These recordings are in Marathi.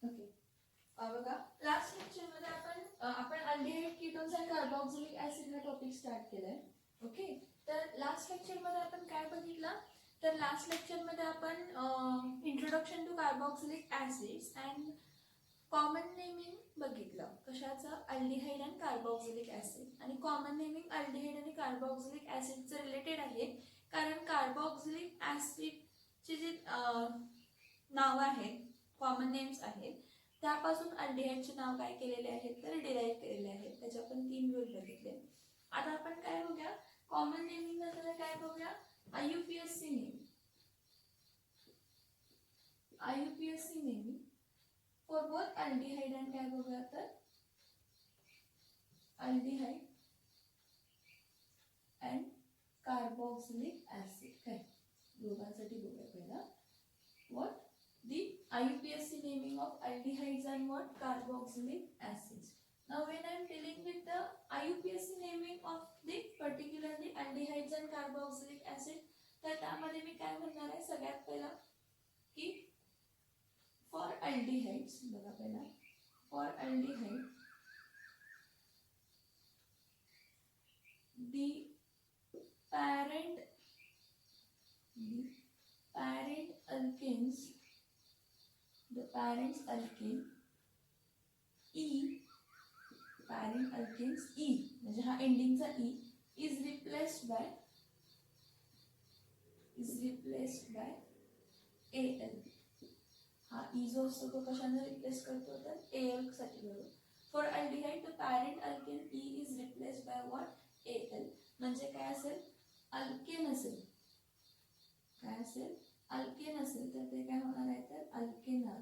ओके, बघा लास्ट लेक्चरमध्ये आपण aldehyde ketones and carboxylic acid हा टॉपिक स्टार्ट केलाय. ओके, तर लास्ट लेक्चरमध्ये आपण काय बघितलं, तर लास्ट लेक्चरमध्ये आपण introduction to carboxylic acids and common naming बघितलं. कशाचं? Aldehyde and carboxylic acid. आणि कॉमन नेमिंग अल्डिहाइड आणि कार्बोक्सिलिक ऍसिडचं रिलेटेड आहे, कारण कार्बोक्सिलिक ऍसिडचे जे नाव आहेत, कॉमन नेम्स आहेत, त्यापासून अल्डिहाइडचे नाव काय केलेले आहेत, तर डिराईव्ह केलेले आहेत. त्याचे आपण 3 रूल बघितले. आता आपण काय बघूया, कॉमन नेमिंग नंतर काय बघूया, IUPAC naming. IUPAC naming for both aldehyde and काय बघूया, तर अल्डिहाइड अँड कार्बोक्सिलिक ऍसिड. काय दोघांसाठी बघूया पहिला. What the IUPAC naming of aldehydes and what carboxylic acids. Now when I am dealing with the IUPAC naming of the particularly aldehydes and carboxylic acid, तर त्यामध्ये मी काय म्हणणार आहे, सगळ्यात पहिला की फॉर अल्डिहाइड्स बघा पहिला, for aldehyde the parent alkanes, the parent alkane E, parent alkanes E म्हणजे हा एंडिंगचा E is replaced by Al. हा E जो असतो तो कशाने रिप्लेस करतो, तर Al साठी बरोबर. For aldehyde the parent alkane E is replaced by what, Al. म्हणजे काय असेल, अल्केन असेल, काय असेल, अल्केन असेल तर ते काय होणार आहे, तर अल्केनॉल.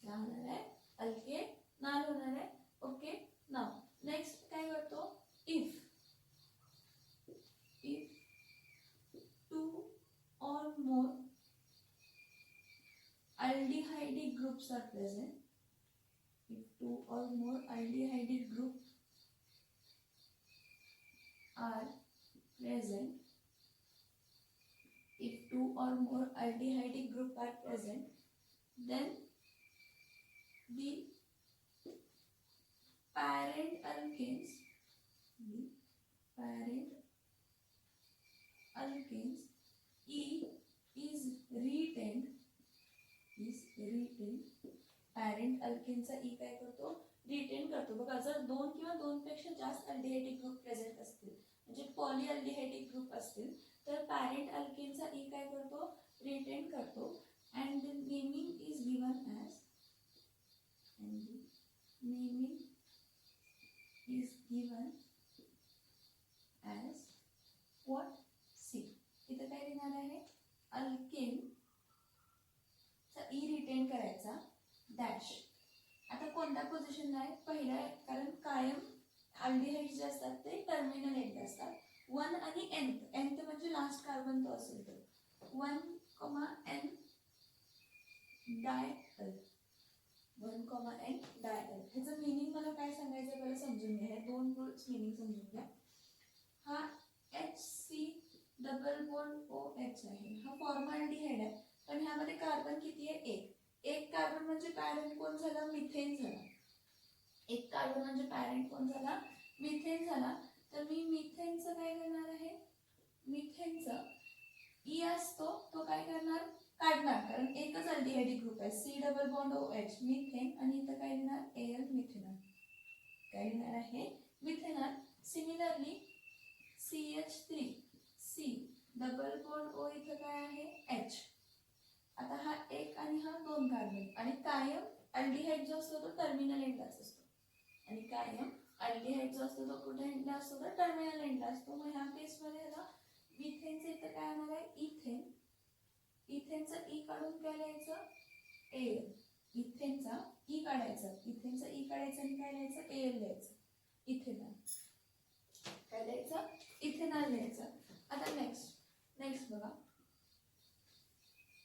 काय होणार आहे, अल्केनॉल होणार आहे. ओके, नाव नेक्स्ट काय करतो, if 2 or more aldehydic groups are present, if 2 or more aldehydic groups are present, if 2 or more aldehydic group are present, then the parent alkanes E is retained. Parent अल्केनचा E काय करतो, रिटेन करतो. बघा जर 2 किंवा 2 पेक्षा जास्त अल्डिहाइडिक ग्रुप प्रेझेंट असतील, म्हणजे पॉली अल्डिहाइडिक ग्रुप असतील, तर पॅरेंट अल्केनचा E काय करतो, रिटेन करतो. And the naming is given as, what, see. इथं काय देणार आहे, अल्केन E रिटेन करायचा, डॅश. आता कोणत्या पोझिशनला आहे, पहिला आहे, कारण कायम अल्डिहाइड जे असतात ते टर्मिनल एंड असतात. 1 आणि nth म्हणजे लास्ट कार्बन तो असेल तर 1, n डायअल, 1, n डायअल. ह्याचं मिनिंग मला काय सांगायचं मला समजून घ्या, हे 2 रूल्स मिनिंग समजून घ्या. हा HC डबल बॉन्ड OH आहे, हा फॉर्मल्डिहाइड आहे, पण ह्यामध्ये कार्बन किती आहे, एक कार्बन म्हणजे पॅरेंट कोण झाला, मिथेन झाला. एक कार्बन म्हणजे पॅरेंट कोण झाला, मिथेन झाला. तर मी मिथेनचं काय करणार आहे, मिथेनचं E असतो तो काय करणार, काढणार, कारण एकच अल्डिहाइडिक ग्रुप आहे, C double bond OH methane, आणि इथं काय लिहिणार, Al मिथेनॉल. काय लिहिणार आहे, methanol. Similarly CH3 C double bond O इथं काय आहे, H. आता हा एक आणि हा 2 कार्बन, आणि कायम अल्डिहाइड जो असतो तो टर्मिनल एंडलाच असतो, आणि कायम अल्डिहाइड जो असतो तो कुठे एंडला असतो, तर टर्मिनल एंडला असतो. मग ह्या केसमध्ये ह्याला मिथेनचं इथं काय होणार आहे, इथेन. इथेनचं E काढून काय लिहायचं, Al. इथेनचा E काढायचा, इथेनचा E काढायचं आणि काय लिहायचं, Al लिहायचं, इथेनॉल. काय लिहायचं, इथेनॉल लिहायचं. आता नेक्स्ट बघा,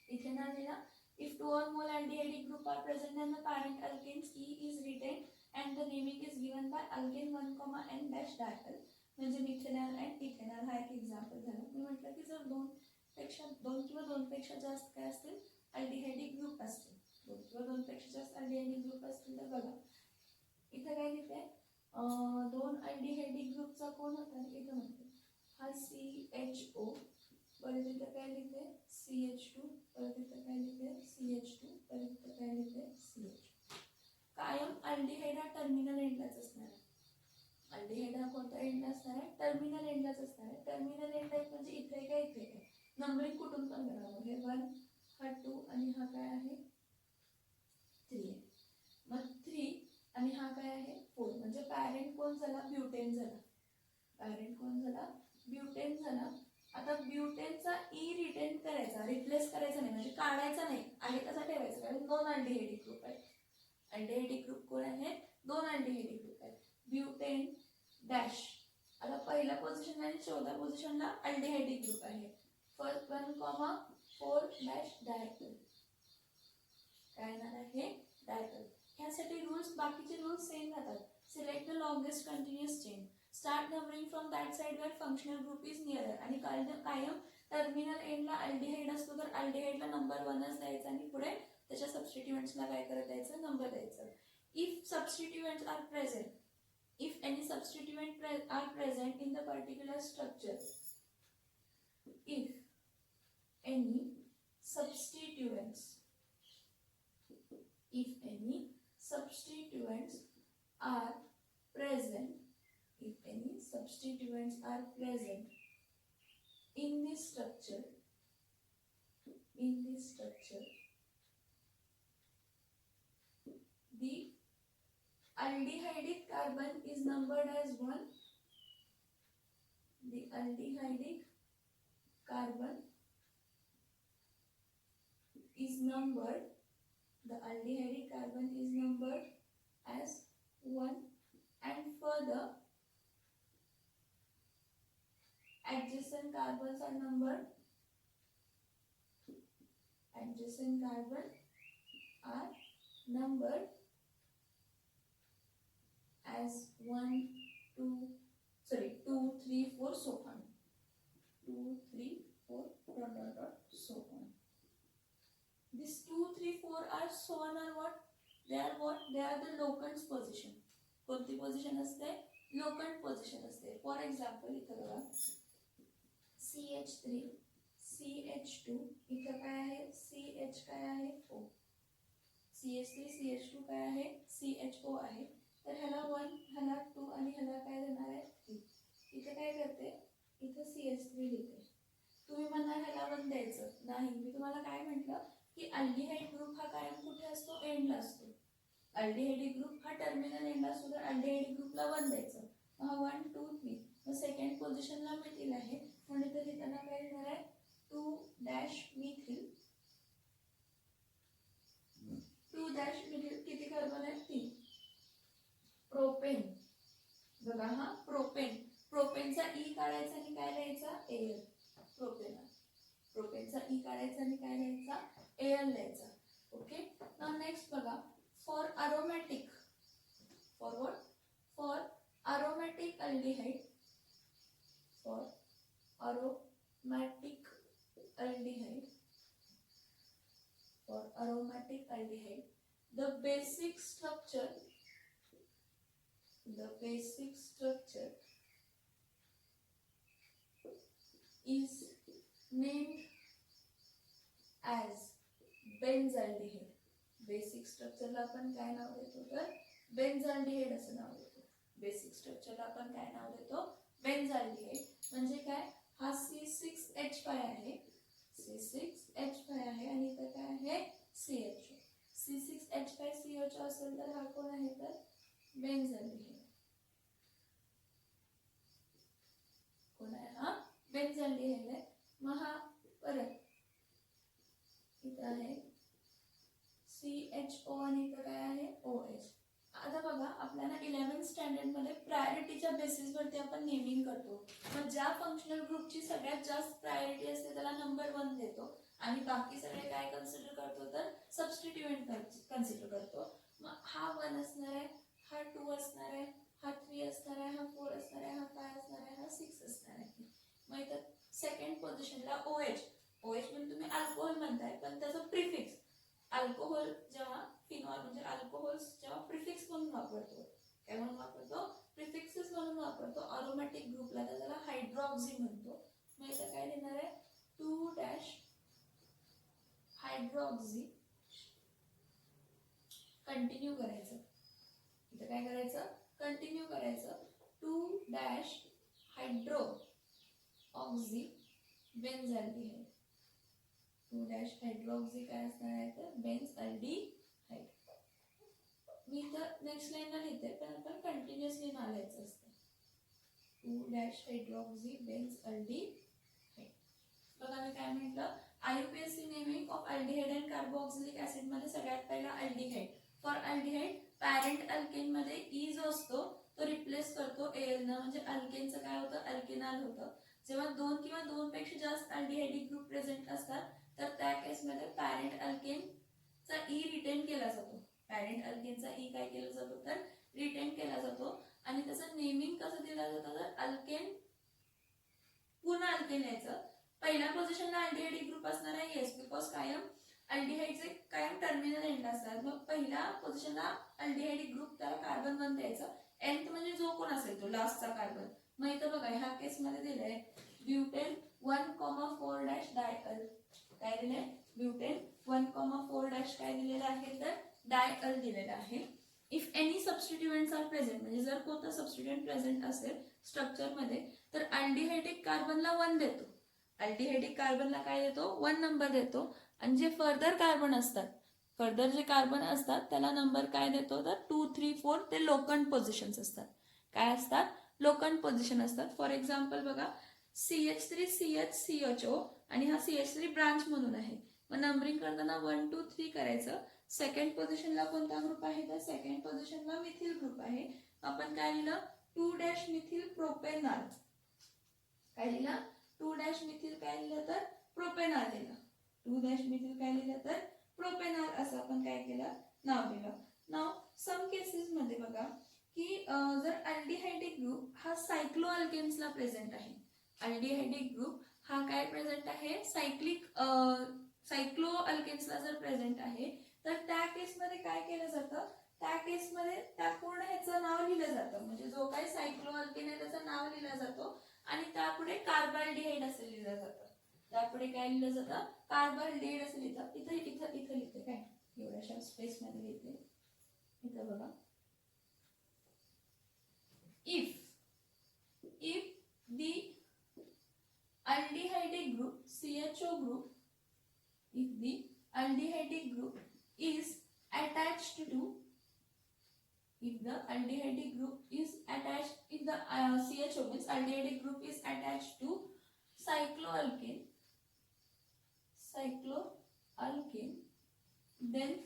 इथेनॉल लिहिला. If 2 or more aldehydic group are present, then the parent alkanes E is retained and the naming is given by alkane 1, n dash diol. म्हणजे मिथेनॉल अँड इथेनॉल हा एक एक्झाम्पल झाला. मी म्हटलं की जर 2 किंवा 2 पेक्षा जास्त काय असतील, अल्डिहाइडिक ग्रुप असतील, ग्रुप किंवा दोनपेक्षा जास्त अल्डिहाइडिक ग्रुप असतील तर बघा इथं काय लिहिते, दोन अल्डिहाइडिक ग्रुपचा कोण होता इथं म्हणते हा CHO, परत इथं काय लिहिते CH2, परत इथं काय लिहिते CH2, परत इथं काय लिहिते CH. कायम अल्डिहाइड हा टर्मिनल एंडलाच असणार आहे. अल्डिहाइड हा कोणता एंडला असणार आहे, टर्मिनल एंडलाच असणार आहे. टर्मिनल एंड म्हणजे इथे काय इथे काय, नंबरिंग कुठून पण करावं, हे 1 हा 2 आणि हा काय आहे 3 आहे. मग 3 आणि हा काय आहे 4, म्हणजे पॅरेंट कोण झाला, ब्युटेन झाला. पॅरेंट कोण झाला, ब्युटेन झाला. आता ब्युटेनचा ई रिटेन करायचा, रिप्लेस करायचा नाही, म्हणजे काढायचा नाही, आहे तसा ठेवायचा, कारण दोन अल्डिहाइडिक ग्रुप आहेत. अल्डिहाइडिक ग्रुप कोण आहे, दोन अल्डिहाइडिक ग्रुप आहेत. ब्युटेन डॅश, आता पहिल्या पोझिशनला आणि चौथ्या पोझिशनला अल्डिहाइडिक ग्रुप आहे. फर्स्ट 1,4 डॅश डायथल, काय येणार आहे डायथल. ह्यासाठी रूल्स, बाकीचे रूल्स सेम राहतात. Select the longest continuous chain, start numbering from that side where functional group is nearer, आणि कायम टर्मिनल एंडला अल्डिहाइड असतो तर अल्डिहाइडला नंबर 1च द्यायचा आणि पुढे त्याच्या सबस्टिट्युएंट्सला काय करत द्यायचं, नंबर द्यायचं. If substituents are present, if any substituent are present in the particular structure, if any substituents are present, if any substituents are present in this structure, the aldehydic carbon is numbered as 1. The aldehydic carbon is numbered, the aldehydic carbon is numbered as 1, and further adjacent carbons are numbered, adjacent carbon are numbered as 1, 2, 3, 4, so on. 2, 3, 4, so on. These 2, 3, 4 are so on are what? They are what? They are the locants position. कोणती पोझिशन असते, लोकंट पोझिशन असते. फॉर एक्झाम्पल इथं बघा CH3 CH2, इथं काय आहे CH काय आहे O, CH3 CH2 काय आहे CHO आहे. तर ह्याला 1, ह्याला 2 आणि ह्याला काय देणार आहे 3. इथे काय करते, इथं CH3 लिहिते. तुम्ही म्हणा ह्याला 1 द्यायचं नाही, मी तुम्हाला काय म्हटलं की अल्डिहाइड ग्रुप हा कायम कुठे असतो, एंडला असतो. अल्डिहाइडिक ग्रुप हा टर्मिनल एंडला असतो तर अल्डिहाइडिक ग्रुपला 1 द्यायचं. हा 1, 2, 3, मग सेकंड पोझिशनला मिथिल आहे म्हणजे तर लिहिताना काय लिहिणार आहे 2 डॅश मिथिल, 2 डॅश मिथिल. किती कार्बन आहे 3. प्रोपेन, बघा हा प्रोपेन, प्रोपेनचा ई काढायचा आणि काय लिहायचा एल. प्रोपेनचा ई काढायचा आणि काय लिहायचा एल लिहायचा. ओके. नाउ नेक्स्ट बघा for aromatic, for what, for aromatic aldehyde, for aromatic aldehyde, for aromatic aldehyde the basic structure is named as benzaldehyde. Basic स्ट्रक्चरला आपण काय नाव देतो तर बेन्झाल्डिहाइड असं नाव देतो. बेसिक स्ट्रक्चरला आपण काय नाव देतो बेन्झाल्डिहाइड. म्हणजे काय, हा C6H5 आहे, C6H5 आहे आणि इथं काय आहे CHO. C6H5 CHO असेल तर हा कोण आहे तर बेन्झाल्डिहाइड. कोण आहे हा बेन्झाल्डिहाइड आहे. मग हा परत इथं आहे CHO आणि इथं काय आहे OH. आता बघा आपल्याला 11th स्टँडर्ड मध्ये प्रायोरिटीच्या बेसिसवरती आपण नेमिंग करतो. मग ज्या फंक्शनल ग्रुपची सगळ्यात जास्त प्रायोरिटी असते त्याला नंबर 1 देतो आणि बाकी सगळे काय कन्सिडर करतो तर सबस्टिट्युएंट कन्सिडर करतो. मग हा 1 असणार आहे, हा 2 असणार आहे, हा 3 असणार आहे, हा 4 असणार आहे, हा 5 असणार आहे, हा 6 असणार आहे. मग इथं सेकंड पोझिशनला OH. OH म्हणजे तुम्ही अल्कोहोल म्हणताय पण त्याचं प्रिफिक्स, अल्कोहोल जेव्हा वापरतो. काय म्हणून वापरतो? प्रिफिक्सेस म्हणून वापरतो अरोमॅटिक ग्रुपला, तर त्याला हायड्रॉक्सी म्हणतो. मग इथं काय लिहिणार आहे? 2 हायड्रॉक्सी. कंटिन्यू करायचं. इथं काय करायचं? कंटिन्यू करायचं. 2 हायड्रोऑक्सी बेन्झाल्डिहाइड. 2 हायड्रोऑक्सी काय असणार आहे तर बेन्झाल्डिहाइड. मी इथं नेक्स्ट लाईनला लिहिते पण आपण कंटिन्युअसली नाव लिहायचं असतं. 2 हायड्रोऑक्सी बेन्झाल्डिहाइड. बघा मी काय म्हटलं? IUPAC naming of aldehyde and carboxylic acid मध्ये सगळ्यात पहिला aldehyde. For aldehyde parent alkane मध्ये ई जो असतो तो रिप्लेस करतो एल न, म्हणजे अल्केनचं काय होतं? अल्केनॉल होतं. जेव्हा 2 किंवा 2 पेक्षा जास्त अल्डिहाइडिक ग्रुप प्रेझेंट असतात तर त्या केसमध्ये पॅरेंट अल्केनचा ई रिटेन केला जातो. पॅरेंट अल्केनचा ई काय केला जातो तर रिटेन केला जातो. आणि त्याचं नेमिंग कसं दिलं जातं तर अल्केन, पूर्ण अल्केन यायचं. पहिल्या पोझिशनला अल्डिहाइडिक ग्रुप असणार आहे, येस, बिकॉज कायम अल्डिहाइडचे कायम टर्मिनल एंड असतात. मग पहिल्या पोझिशनला अल्डिहाइडिक ग्रुप त्याला कार्बन 1 द्यायचं. एन्थ म्हणजे जो कोण असेल तो लास्टचा कार्बन. मग इथं बघा ह्या केस मध्ये दिलंय ब्युटेन 1,4 डायअल. काय दिलंय? ब्युटेन 1,4 काय दिलेलं आहे तर डायअल दिलेलं आहे. इफ एनी सबस्टिट्युएंट्स आर प्रेझेंट, म्हणजे जर कोणता सबस्टिट्युएंट प्रेझेंट असेल स्ट्रक्चर मध्ये तर अल्डिहाइडिक कार्बनला 1 देतो. अल्डिहाइडिक कार्बनला काय देतो? 1 नंबर देतो. आणि जे फर्दर कार्बन असतात, फर्दर जे कार्बन असतात त्याला नंबर काय देतो तर 2, 3, 4 ते लोकंट पोझिशन्स असतात. काय असतात? लोकंट पोझिशन असतात. फॉर एक्झाम्पल बघा CH3 CH CHO आणि हा CH3 ब्रांच म्हणून आहे. मग नंबरिंग करताना 1, 2, 3 करायचं. सेकंड पोझिशनला कोणता ग्रुप आहे तर सेकंड पोझिशनला मिथिल ग्रुप आहे. आपण काय लिहिलं? 2 मिथिल प्रोपेनॉल. काय लिहिलं? 2 मिथिल काय लिहिलं तर प्रोपेनॉल लिहिलं. 2 मिथिल काय लिहिलं तर प्रोपेनॉल असं आपण काय केलं? नाव दिलं. नाव सम केसेस मध्ये बघा की जर अल्डिहाइडिक ग्रुप हा सायक्लो अल्केन्सला प्रेझेंट आहे. अल्डिहाइडिक ग्रुप हा काय प्रेझेंट आहे? सायक्लो अल्केन्सला जर प्रेझेंट आहे तर त्या केसमध्ये काय केलं जातं? त्या केसमध्ये त्या पूर्ण ह्याचं नाव लिहिलं जातं. म्हणजे जो काही सायक्लो अल्केन आहे त्याचं नाव लिहिलं जातो आणि त्यापुढे कार्बल्डिहाइड असं लिहिलं जातं. त्यापुढे काय लिहिलं जातं? कार्बल्डिहाइड असं लिहितं. इथं इथं इथं लिहिते काय? एवढ्याशा स्पेस मध्ये लिहिते. इथं बघा, if the aldehydic group CHO group, if the aldehydic group is attached to, if the aldehydic group is attached, if the CHO means aldehydic group is attached to cycloalkane, then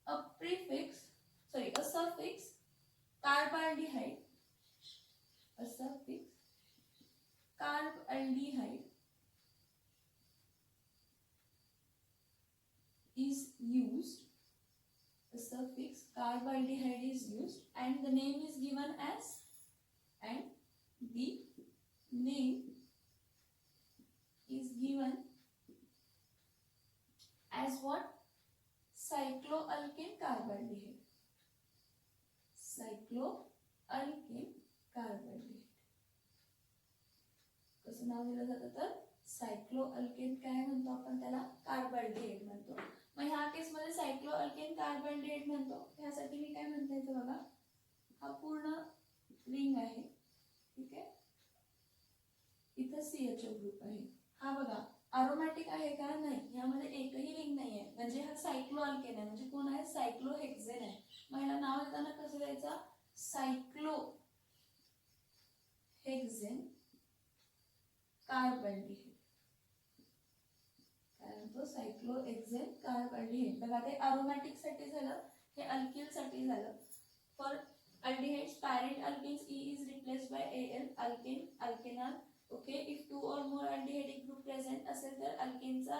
a suffix carbaldehyde, is used. The suffix carbaldehyde is used and the name is given as, and the name is given as what? Cycloalkane carbaldehyde. Cycloalkane carbaldehyde. कसं नाव दिलं जातं तर सायक्लोअल्केन काय म्हणतो आपण त्याला? कार्बल्डिहाइड म्हणतो. मग ह्या केस मध्ये सायक्लोअल्केन कार्बल्डिहाइड म्हणतो. ह्यासाठी मी काय म्हणता येतं बघा, हा पूर्ण रिंग आहे, ठीक आहे. इथं CHO ग्रुप आहे. हा बघा अरोमॅटिक आहे का? नाही, यामध्ये एकही रिंग नाही आहे. म्हणजे हा सायक्लोअल्केन आहे. म्हणजे कोण आहे? सायक्लोहेक्झेन आहे. मग ह्याला नाव देताना कसं द्यायचं? सायक्लोहेक्झेन कार्बल्डिहाइड. काय म्हणतो? सायक्लोहेक्झेन कार्बल्डिहाइड. बघा ते अरोमॅटिक साठी झालं, हे अल्किल साठी झालं. For aldehydes parent alkanes E is replaced by Al, alkane, alkanal. Okay, if 2 or more aldehydic group present असेल तर अल्केनचा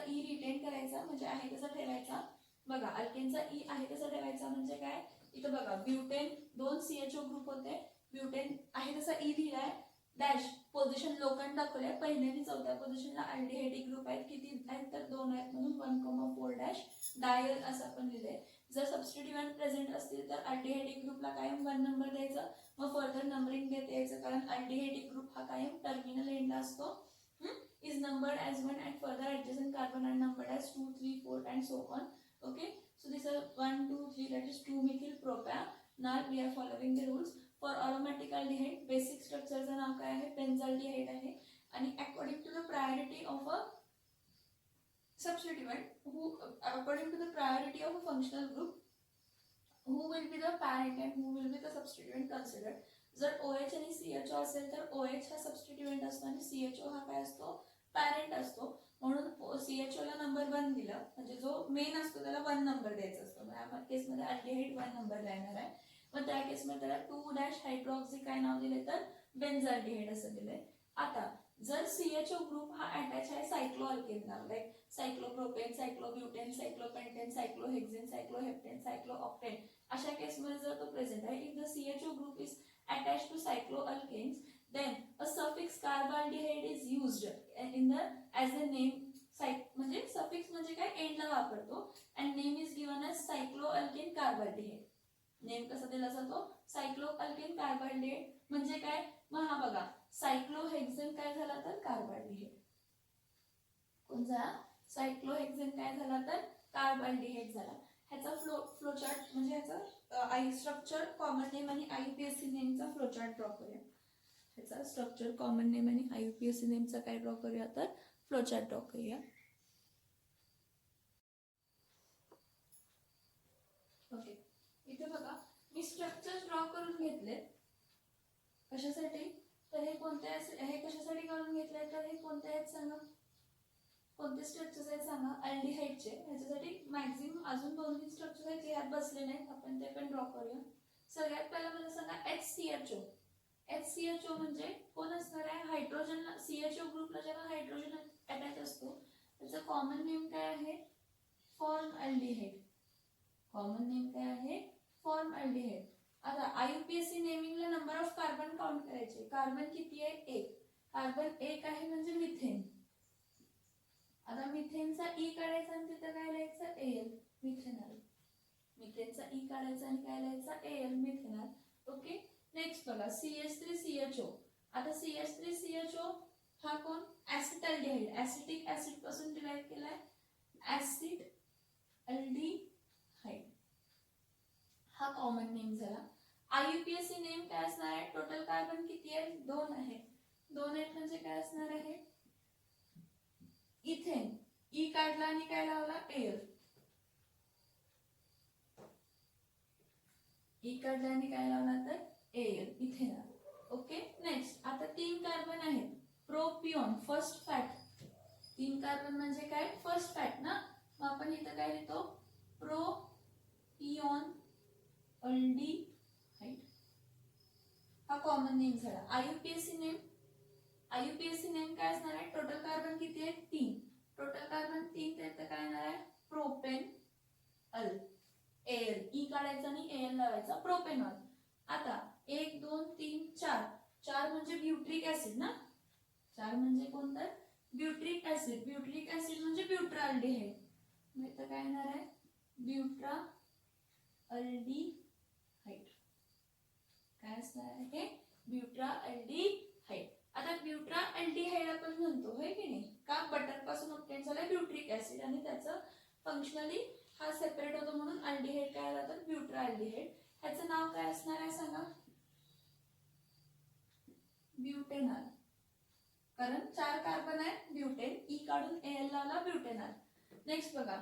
ई रिटेन करायचा, म्हणजे आहे तसा ठेवायचा. बघा अल्केनचा ई आहे तसा ठेवायचा म्हणजे काय? इथं बघा ब्युटेन 2 CHO ग्रुप होते, ब्युटेन आहे तसा ई लिहिलाय. डॅश पोझिशन लोखंड दाखवले, पहिल्या आणि चौथ्या पोझिशनला अल्डिहाइड ग्रुप आहेत, किती आहेत तर 2 आहेत, म्हणून 1,4 डॅश डायल असं आपण लिहिलंय. जर सबस्टिट्यूएंट प्रेझेंट असतील तर अल्डिहाइड ग्रुपला कायम 1 नंबर द्यायचा, मग फर्दर नंबरिंग देता यायचं, कारण अल्डिहाइड ग्रुप हा कायम टर्मिनल एंडला असतो. is numbered as 1 and further adjacent carbon are numbered as 2, 3, 4 and so on. Okay, so these are 1, 2, 3, that is 2 methyl propane. Now we are following the rules. For aromatic aldehyde basic structure चं नाव काय आहे, benzaldehyde आहे, आणि according to the priority of a substituent, who according to the priority of a functional group, who will be the parent and who will be the substituent considered. जर OH आणि CHO असेल तर OH हा सबस्टिट्यूएंट असतो आणि CHO हा काय असतो, पॅरेंट असतो, म्हणून CHO ला नंबर 1 दिला, म्हणजे जो मेन असतो त्याला 1 नंबर द्यायचा असतो. या केसमध्ये अल्डिहाइड 1 नंबर देणार आहे, मग त्या केसमध्ये त्याला 2 डॅश हायड्रॉक्सी काय नाव दिले तर बेन्झाल्डिहाइड असं दिलंय. आता जर CHO ग्रुप हा अटॅच आहे सायक्लोअल्केनला, लाईक सायक्लोप्रोपेन, सायक्लोब्युटेन, सायक्लोपेंटेन, सायक्लोहेक्सेन, सायक्लोहेप्टेन, सायक्लोऑक्टेन, अशा केसमध्ये जर तो प्रेझेंट आहे, if the CHO group is attached to cycloalkanes, then a suffix carbaldehyde is used in the as the name म्हणजे suffix म्हणजे काय एंडला वापरतो, and name is given as cycloalkane carbaldehyde. Name कसा दिला जातो, सायक्लोअल्केन कार्बाल्डिहाइड म्हणजे काय, मग हा बघा सायक्लोहेक्सेन काय झाला तर कार्बाल्डिहाइड, कोणता सायक्लोहेक्सेन काय झाला तर कार्बाल्डिहाइड झाला. ह्याचा फ्लोचार्ट म्हणजे ह्याचा आई स्ट्रक्चर कॉमन नेम आणि IUPAC नेमचा फ्लोचार्ट ड्रॉ करूया. ह्याचा स्ट्रक्चर कॉमन नेम आणि IUPAC नेमचा काय ड्रॉ करूया तर फ्लोचार्ट ड्रॉ करूया. ओके, इथे बघा मी स्ट्रक्चर ड्रॉ करून घेतले, कशासाठी तर हे कोणते हे कशासाठी करून घेतले तर हे कोणते आहेत सांगा, कोणते स्ट्रक्चर्स आहेत सांगा, अल्डिहाइडचे. ह्याच्यासाठी मॅक्झिमम अजून 2-3 स्ट्रक्चर आहेत जे ह्यात बसले नाहीत, आपण ते पण ड्रॉ करूया. सगळ्यात पहिला मला सांगा HCHO. HCHO म्हणजे कोण असणार आहे, हायड्रोजनला CHO ग्रुपला जेव्हा हायड्रोजन अटॅच असतो त्याचं कॉमन नेम काय आहे, फॉर्मअल्डिहाइड. कॉमन नेम काय आहे, फॉर्मअल्डिहाइड. आता IUPAC नेमिंगला नंबर ऑफ कार्बन काउंट करायचे, कार्बन किती आहे 1, कार्बन 1 आहे म्हणजे मिथेन. आता मिथेनचा ई काढायचा आणि तिथं काय लिहायचं AL, मिथेनॉल. मिथेनचा ई काढायचा आणि काय लिहायचा AL, मिथेनॉल. ओके, नेक्स्ट बघा CH3CHO. आता CH3CHO हा कोण, ऍसिटल्डिहाइड, ऍसिटिक ऍसिड पासून डिराइव्ह केलाय, ऍसिड अल्डिहाइड हा कॉमन नेम झाला. IUPAC नेम काय असणार आहे, टोटल कार्बन किती आहे 2 आहे, 2 आहेत म्हणजे काय असणार आहे इथेन. ई काढला आणि काय लावला AL, ई काढला आणि काय लावला तर AL, इथेनॉल. ओके, नेक्स्ट आता 3 कार्बन आहेत, प्रोपिऑन फर्स्ट फॅट. 3 कार्बन म्हणजे काय फर्स्ट फॅट ना, मग आपण इथं काय लिहितो प्रोपिऑन अल्डिहाइड हा कॉमन नेम झाला. IUPAC नेम, IUPAC नेम काय असणार आहे, टोटल कार्बन किती आहे 3, टोटल कार्बन 3 त्यात काय येणार आहे प्रोपेन अल, AL ई काढायचा आणि AL लावायचा, प्रोपेनॉल. आता 1 2 3 4, 4 म्हणजे ब्युट्रिक ऍसिड ना, 4 म्हणजे कोणतं ब्युट्रिक ऍसिड, ब्युट्रिक ऍसिड म्हणजे ब्युट्राल्डिहाइड, मग इथं काय येणार आहे ब्युट्राल्डिहाइड, काय असणार आहे ब्युट्राल्डिहाइड. आता ब्युट्राल्डिहाइड आपण म्हणतो होय की नाही, का बटर पासून ऑब्टेन झालाय ब्युट्रिक ऍसिड आणि त्याचं फंक्शनली हा सेपरेट होतो म्हणून अल्डिहाइड काय जातं ब्युट्राल्डिहाइड. ह्याचं नाव काय असणार आहे सांगा, ब्युटेनॉल, कारण 4 कार्बन आहे ब्युटेन, ई काढून AL लावला ब्युटेनॉल. नेक्स्ट बघा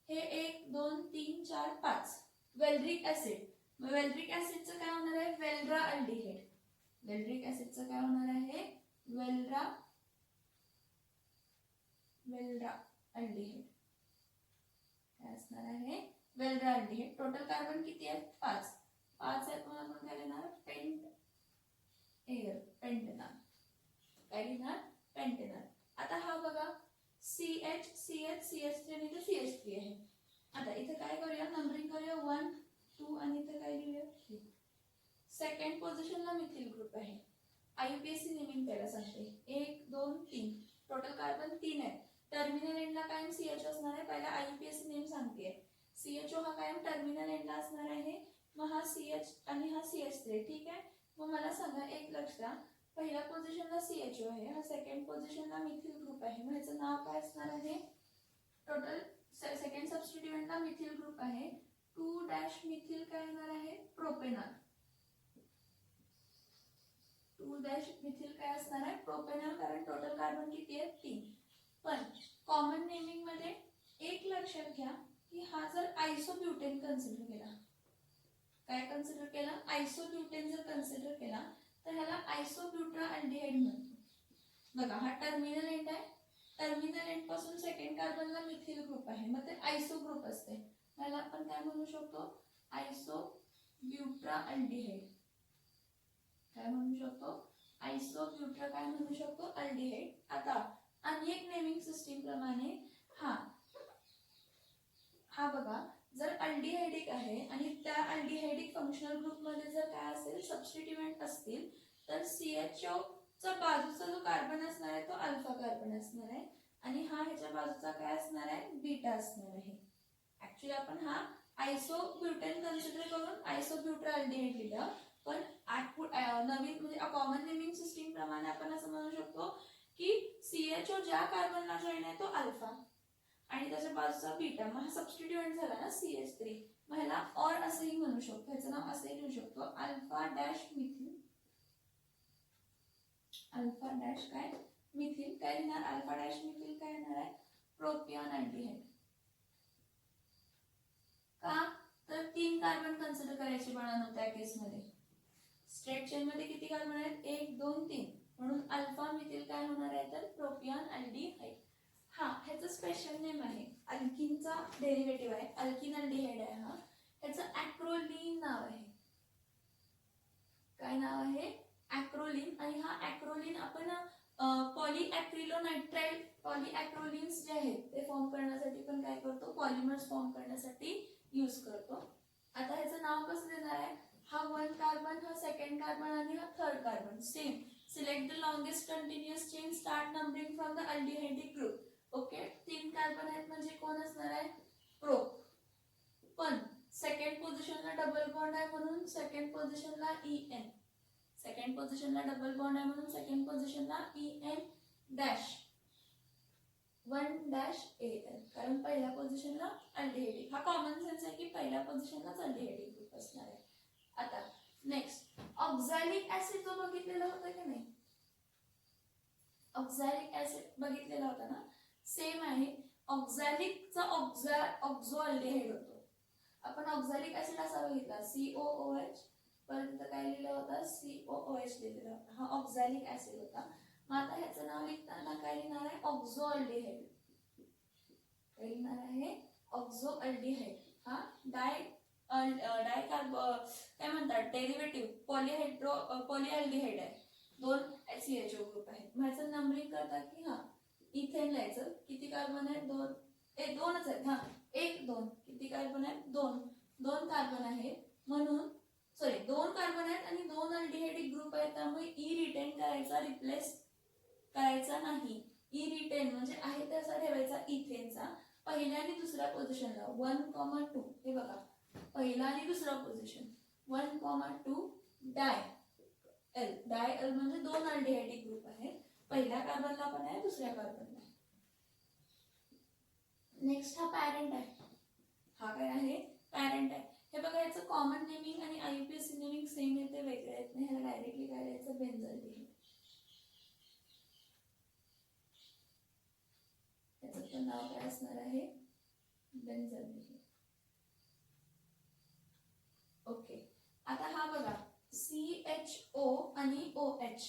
हे 1 2 3 4 5 वेल्ड्रिक ऍसिड, मग वेल्ड्रिक ऍसिडचं काय होणार आहे वेल्ड्रा अल्डिहाइड, वेल्ड्रिक ऍसिडचं काय होणार आहे वेल्ड्रा अल्डिहाइड, काय असणार आहे वेल्ड्रा अल्डिहाइड. टोटल कार्बन किती आहेत 5, 5 आहेत म्हणून आपण काय लिहिणार पेंट एअर, पेंटेनॉल, काय लिहिणार पेंटेनॉल. आता हा बघा CH CH CH3 आणि इथे CH3 आहे. आता इथे काय करूया नंबरिंग करूया 1 2 आणि इथे काय लिहूया 3. सेकंड पोझिशनला मिथिल ग्रुप आहे. IUPAC नेमिंग पहिला सांगते. 1 2 3 टोटल कार्बन 3 आहेत. टर्मिनल एंडला कायम CH असणार आहे. पहिला IUPAC नेम सांगते. CHO हा कायम टर्मिनल एंडला असणार आहे. मग हा CH आणि हा CH3. ठीक आहे. मग मला सांगा एक लक्षात, पहिल्या पोझिशनला CHO आहे, हा सेकंड पोझिशनला मिथिल ग्रुप आहे. मग ह्याचं नाव काय असणार आहे? टोटल सेकंड सबस्टिट्यूएंटला मिथिल ग्रुप आहे. 2' मिथिल काय येणार आहे? प्रोपेनॉल. 2' मिथिल काय असणार आहे? प्रोपेनॉल. कारण टोटल कार्बन किती आहेत? 3. पण कॉमन नेमिंग मध्ये एक लक्षात घ्या की हा जर आयसोब्युटेन कन्सिडर केला, काय कन्सिडर केला? आयसोब्युटेन जर कन्सिडर केला तर ह्याला आयसोब्युट्राअल्डिहाइड म्हणतो. बघा हा टर्मिनल एंड आहे. टर्मिनल एंड पासून सेकंड कार्बनला मिथिल ग्रुप आहे. मग ते आयसो ग्रुप असते. ह्याला आपण काय म्हणू शकतो? आयसोब्युट्राअल्डिहाइड. काय म्हणू शकतो? आयसोब्युट्रा काय म्हणू शकतो? अल्डिहाइड. आता अनेक नेमिंग सिस्टीम प्रमाणे हा बघा, जर अल्डिहाइडिक आहे आणि त्या अल्डिहाइडिक फंक्शनल ग्रुप मध्ये जर काय असेल, सबस्टिट्यूएंट असतील, तर CHO चा बाजूचा जो कार्बन असणार आहे तो अल्फा कार्बन असणार आहे आणि हा ह्याच्या बाजूचा काय असणार आहे? बीटा असणार आहे. ऍक्च्युअली आपण हा आयसोब्युटेन कन्सिडर करून आयसोब्युट्राअल्डिहाइड लिहिलं, पण नवीन म्हणजे कॉमन नेमिंग सिस्टीम प्रमाणे आपण असं म्हणू शकतो की CHO ज्या कार्बनला जॉईन आहे तो अल्फा आणि त्याच्या बाजूचा बीटा. मग हा सबस्टिट्यूएंट झाला ना CH3. मग ह्याला ऑर असंही म्हणू शकतो. ह्याचं नाव असंही लिहू शकतो, alpha dash methyl. Alpha dash काय? मिथिल. काय लिहिणार? अल्फा डॅश मिथिल काय येणार आहे? Propion aldehyde. का? तर 3 कार्बन कन्सिडर करायचे बाळांनो त्या केसमध्ये. स्ट्रेट चेन मध्ये किती कार्बन आहेत? 1 2 3. म्हणून अल्फा मिथिल काय होणार आहे? तर प्रोपियन अल्डिहाइड. हा ह्याचं स्पेशल नेम आहे. अल्किनचा डेरिव्हेटिव्ह आहे. अल्किन अल्डिहाइड आहे हा. ह्याचं ॲक्रोलीन नाव आहे. काय नाव आहे? ॲक्रोलीन. आणि हा ॲक्रोलीन आपण पॉलीॲक्रिलोनाइट्राइल पॉलीॲक्रोलिन्स जे आहेत ते फॉर्म करण्यासाठी पण काय करतो? पॉलिमर्स फॉर्म करण्यासाठी यूज करतो. आता ह्याचं नाव कसं देणार आहे? हा 1 कार्बन, हा सेकंड कार्बन आणि हा third carbon. Same. Select the longest continuous chain, start numbering from the aldehydic group. Okay. 3 carbon आहेत म्हणजे कोण असणार आहे? प्रो. पण सेकंड पोझिशनला डबल बॉन्ड आहे म्हणून सेकंड पोझिशनला EN. सेकंड पोझिशनला डबल बॉन्ड आहे म्हणून सेकंड पोझिशनला EN डॅश 1 डॅश AN. कारण पहिल्या पोझिशनला अल्डिहाइडिक. हा कॉमन सेन्स आहे की पहिल्या पोझिशनलाच अल्डिहाइडिक ग्रुप असणार आहे. आता नेक्स्ट ऑक्झॅलिक ऍसिड जो बघितलेला होता की नाही, ऑक्झॅलिक ऍसिड बघितलेला होता ना, सेम आहे. ऑक्झॅलिकचा ऑक्झो अल्डिहाइड होतो. आपण ऑक्झॅलिक ऍसिड असा बघितला COOH, परत काय लिहिलं होतं? COOH लिहिलेला होता. हा ऑक्झॅलिक ऍसिड होता. मग आता ह्याचं नाव लिहिताना काय लिहिणार आहे? ऑक्झो अल्डिहाइड. काय लिहिणार आहे? ऑक्झो अल्डिहाइड. हा काय म्हणतात? डेरिव्हेटिव्ह पॉलीअल्डिहाइड आहे. 2 CHO ग्रुप आहेत. मग ह्याचं नंबरिंग करता की हा इथेन लिहायचं. किती कार्बन आहेत? 2. 2च आहेत. हा 1 2. किती कार्बन आहेत? 2 कार्बन आहेत. म्हणून 2 कार्बन आहेत आणि 2 अल्डिहाइडिक ग्रुप आहेत. त्यामुळे ई रिटेन करायचा, रिप्लेस करायचा नाही. ई रिटेन म्हणजे आहे तसा ठेवायचा इथेनचा. पहिल्या आणि दुसऱ्या पोझिशनला 1,2. हे बघा, पहिला आणि दुसरा पोझिशन 1,2 डाय एल. डाय एल म्हणजे 2 अल्डिहाइडिक ग्रुप आहेत. पहिल्या कार्बनला पण आहे, दुसऱ्या कार्बनला. नेक्स्ट हा पॅरेंट आहे. हा काय आहे? पॅरेंट आहे. हे बघा, याचं कॉमन नेमिंग आणि IUPAC नेमिंग सेम येते, वेगळे आहेत ना. ह्याला डायरेक्टली काय द्यायचं? बेन्झल्डिहाइड. याचं नाव काय असणार आहे? बेन्झल्डिहाइड. ओके. आता हा बघा, CHO आणि OH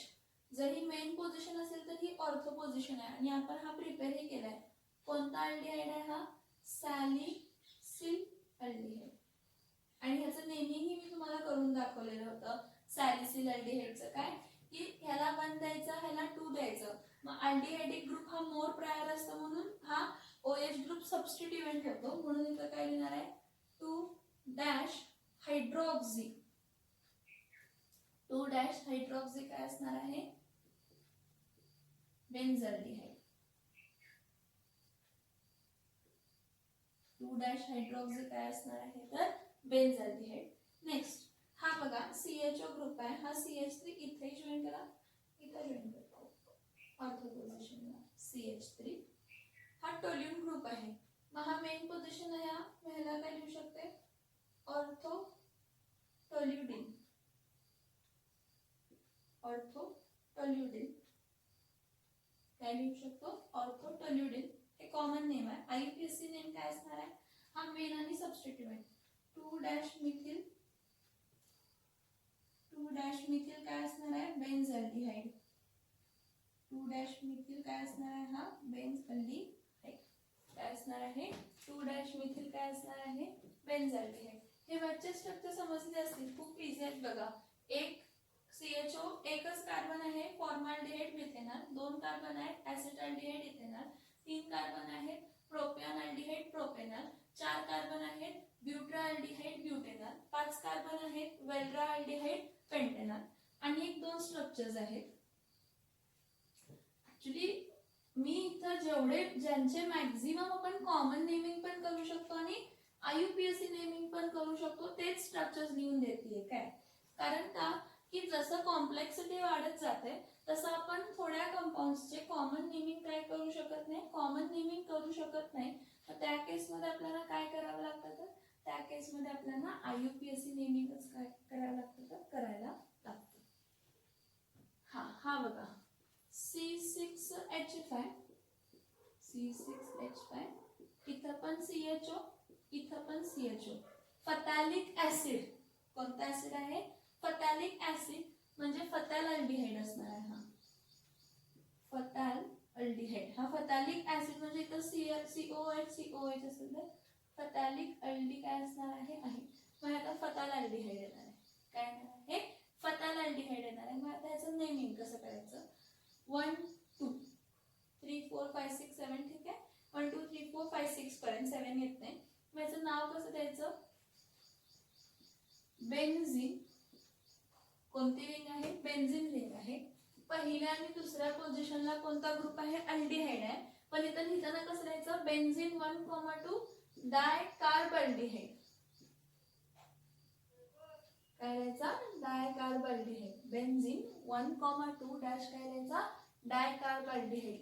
जरी मेन पोझिशन असेल तर ही ऑर्थो पोझिशन आहे आणि आपण हा प्रिपेअरही केलाय. कोणता अल्डिहाइड आहे हा? सॅलिसिल अल्डिहाइड. आणि ह्याचं नेमिंगही मी तुम्हाला करून दाखवलेलं होतं. सॅलिसिल अल्डिहाइडचं काय की ह्याला 1 द्यायचं, ह्याला 2 द्यायचं. मग अल्डिहाइडिक ग्रुप हा मोर प्रायर असतो म्हणून हा OH ग्रुप सबस्टिट्यूएंट होतो. म्हणून इथं काय लिहिणार आहे? 2 डॅश हायड्रोऑक्सी. 2 डॅश हायड्रॉक्सी काय असणार आहे, बेन्झल्डिहाइड. 2 डॅश हायड्रॉक्सी काय असणार आहे तर बेन्झल्डिहाइड. नेक्स्ट हा बघा CHO ग्रुप आहे, हा CH3 इथे जॉईन करा, इथे जॉईन करतो ऑर्थो पोझिशनला CH3. हा टोल्यून ग्रुप आहे, मग हा मेन पोझिशन आहे, हा ह्याला काय लिहू शकते ऑर्थो टोल्युडिन. ऑर्थो टोल्युडिन काय लिहू शकतो ऑर्थो टोल्युडिन. हे कॉमन नेम आहे. IUPAC नेम काय असणार आहे, हा मेन आणि सबस्टिट्यूएंट 2 डॅश मिथिल, 2 डॅश मिथिल काय असणार आहे बेन्झल्डिहाइड. 2 डॅश मिथिल काय असणार आहे, हा बेन्झल्डिहाइड काय असणार आहे, 2 डॅश मिथिल काय असणार आहे बेन्झल्डिहाइड. हे वरचे स्ट्रक्चर समजले असतील, खूप इझी आहेत बघा. एक CHO एकच कार्बन आहे फॉर्माल्डिहाइड मिथेनॉल, 2 कार्बन आहेत ऍसिटाल्डिहाइड इथेनॉल, 3 कार्बन आहेत प्रोपिऑनल्डिहाइड प्रोपेनॉल, 4 कार्बन आहेत ब्युटाल्डिहाइड ब्युटेनॉल, 5 कार्बन आहेत वेल्ड्राल्डिहाइड पेंटेनॉल आणि एक 2 स्ट्रक्चर्स आहेत. ऍक्च्युली मी इथं जेवढे ज्यांचे मॅक्झिमम आपण कॉमन नेमिंग पण करू शकतो आणि IUPAC नेमिंग पण करू शकतो तेच स्ट्रक्चर्स लिहून देते काय, कारण का की जसं कॉम्प्लेक्सिटी वाढत जाते तसं आपण थोड्या कंपाऊंड्सचे कॉमन नेमिंग काय करू शकत नाही, कॉमन नेमिंग करू शकत नाही. तर त्या केसमध्ये आपल्याला काय करावं लागतं, तर त्या केसमध्ये आपल्याला IUPAC नेमिंगच काय करावं लागतं तर करायला लागतं. हा बघा C6H5, C6H5 इथं पण CHO, इथं पण CHO. फथॅलिक ऍसिड कोणता ऍसिड आहे, फथॅलिक ऍसिड म्हणजे फथॅल अल्डिहाइड असणार आहे. हा फथॅल अल्डिहाइड, हा फथॅलिक ऍसिड म्हणजे इथं COH असेल तर फथॅलिक अल्डी काय असणार आहे. मग आता फथॅल अल्डिहाइड येणार आहे, काय येणार आहे फथॅल अल्डिहाइड येणार आहे. मग आता याचं नेमिंग कसं करायचं, 1 2 3 4 5 6 7 ठीक आहे, 1 2 3 4 5 6 पर्यंत 7 येत नाही. मग याचं नाव कसं द्यायचं, बेन्झीन. कोणती रिंग आहे, बेन्झीन रिंग आहे. पहिल्या आणि दुसऱ्या पोझिशनला कोणता ग्रुप आहे, अल्डिहाइड आहे, पण इथं लिहिताना कसं द्यायचं बेन्झीन 1,2 डायकार्बल्डिहाइड. काय लिहायचा डायकार्बल्डिहाइड. बेन्झीन 1,2 डॅश काय लिहायचा डायकार्बल्डिहाइड.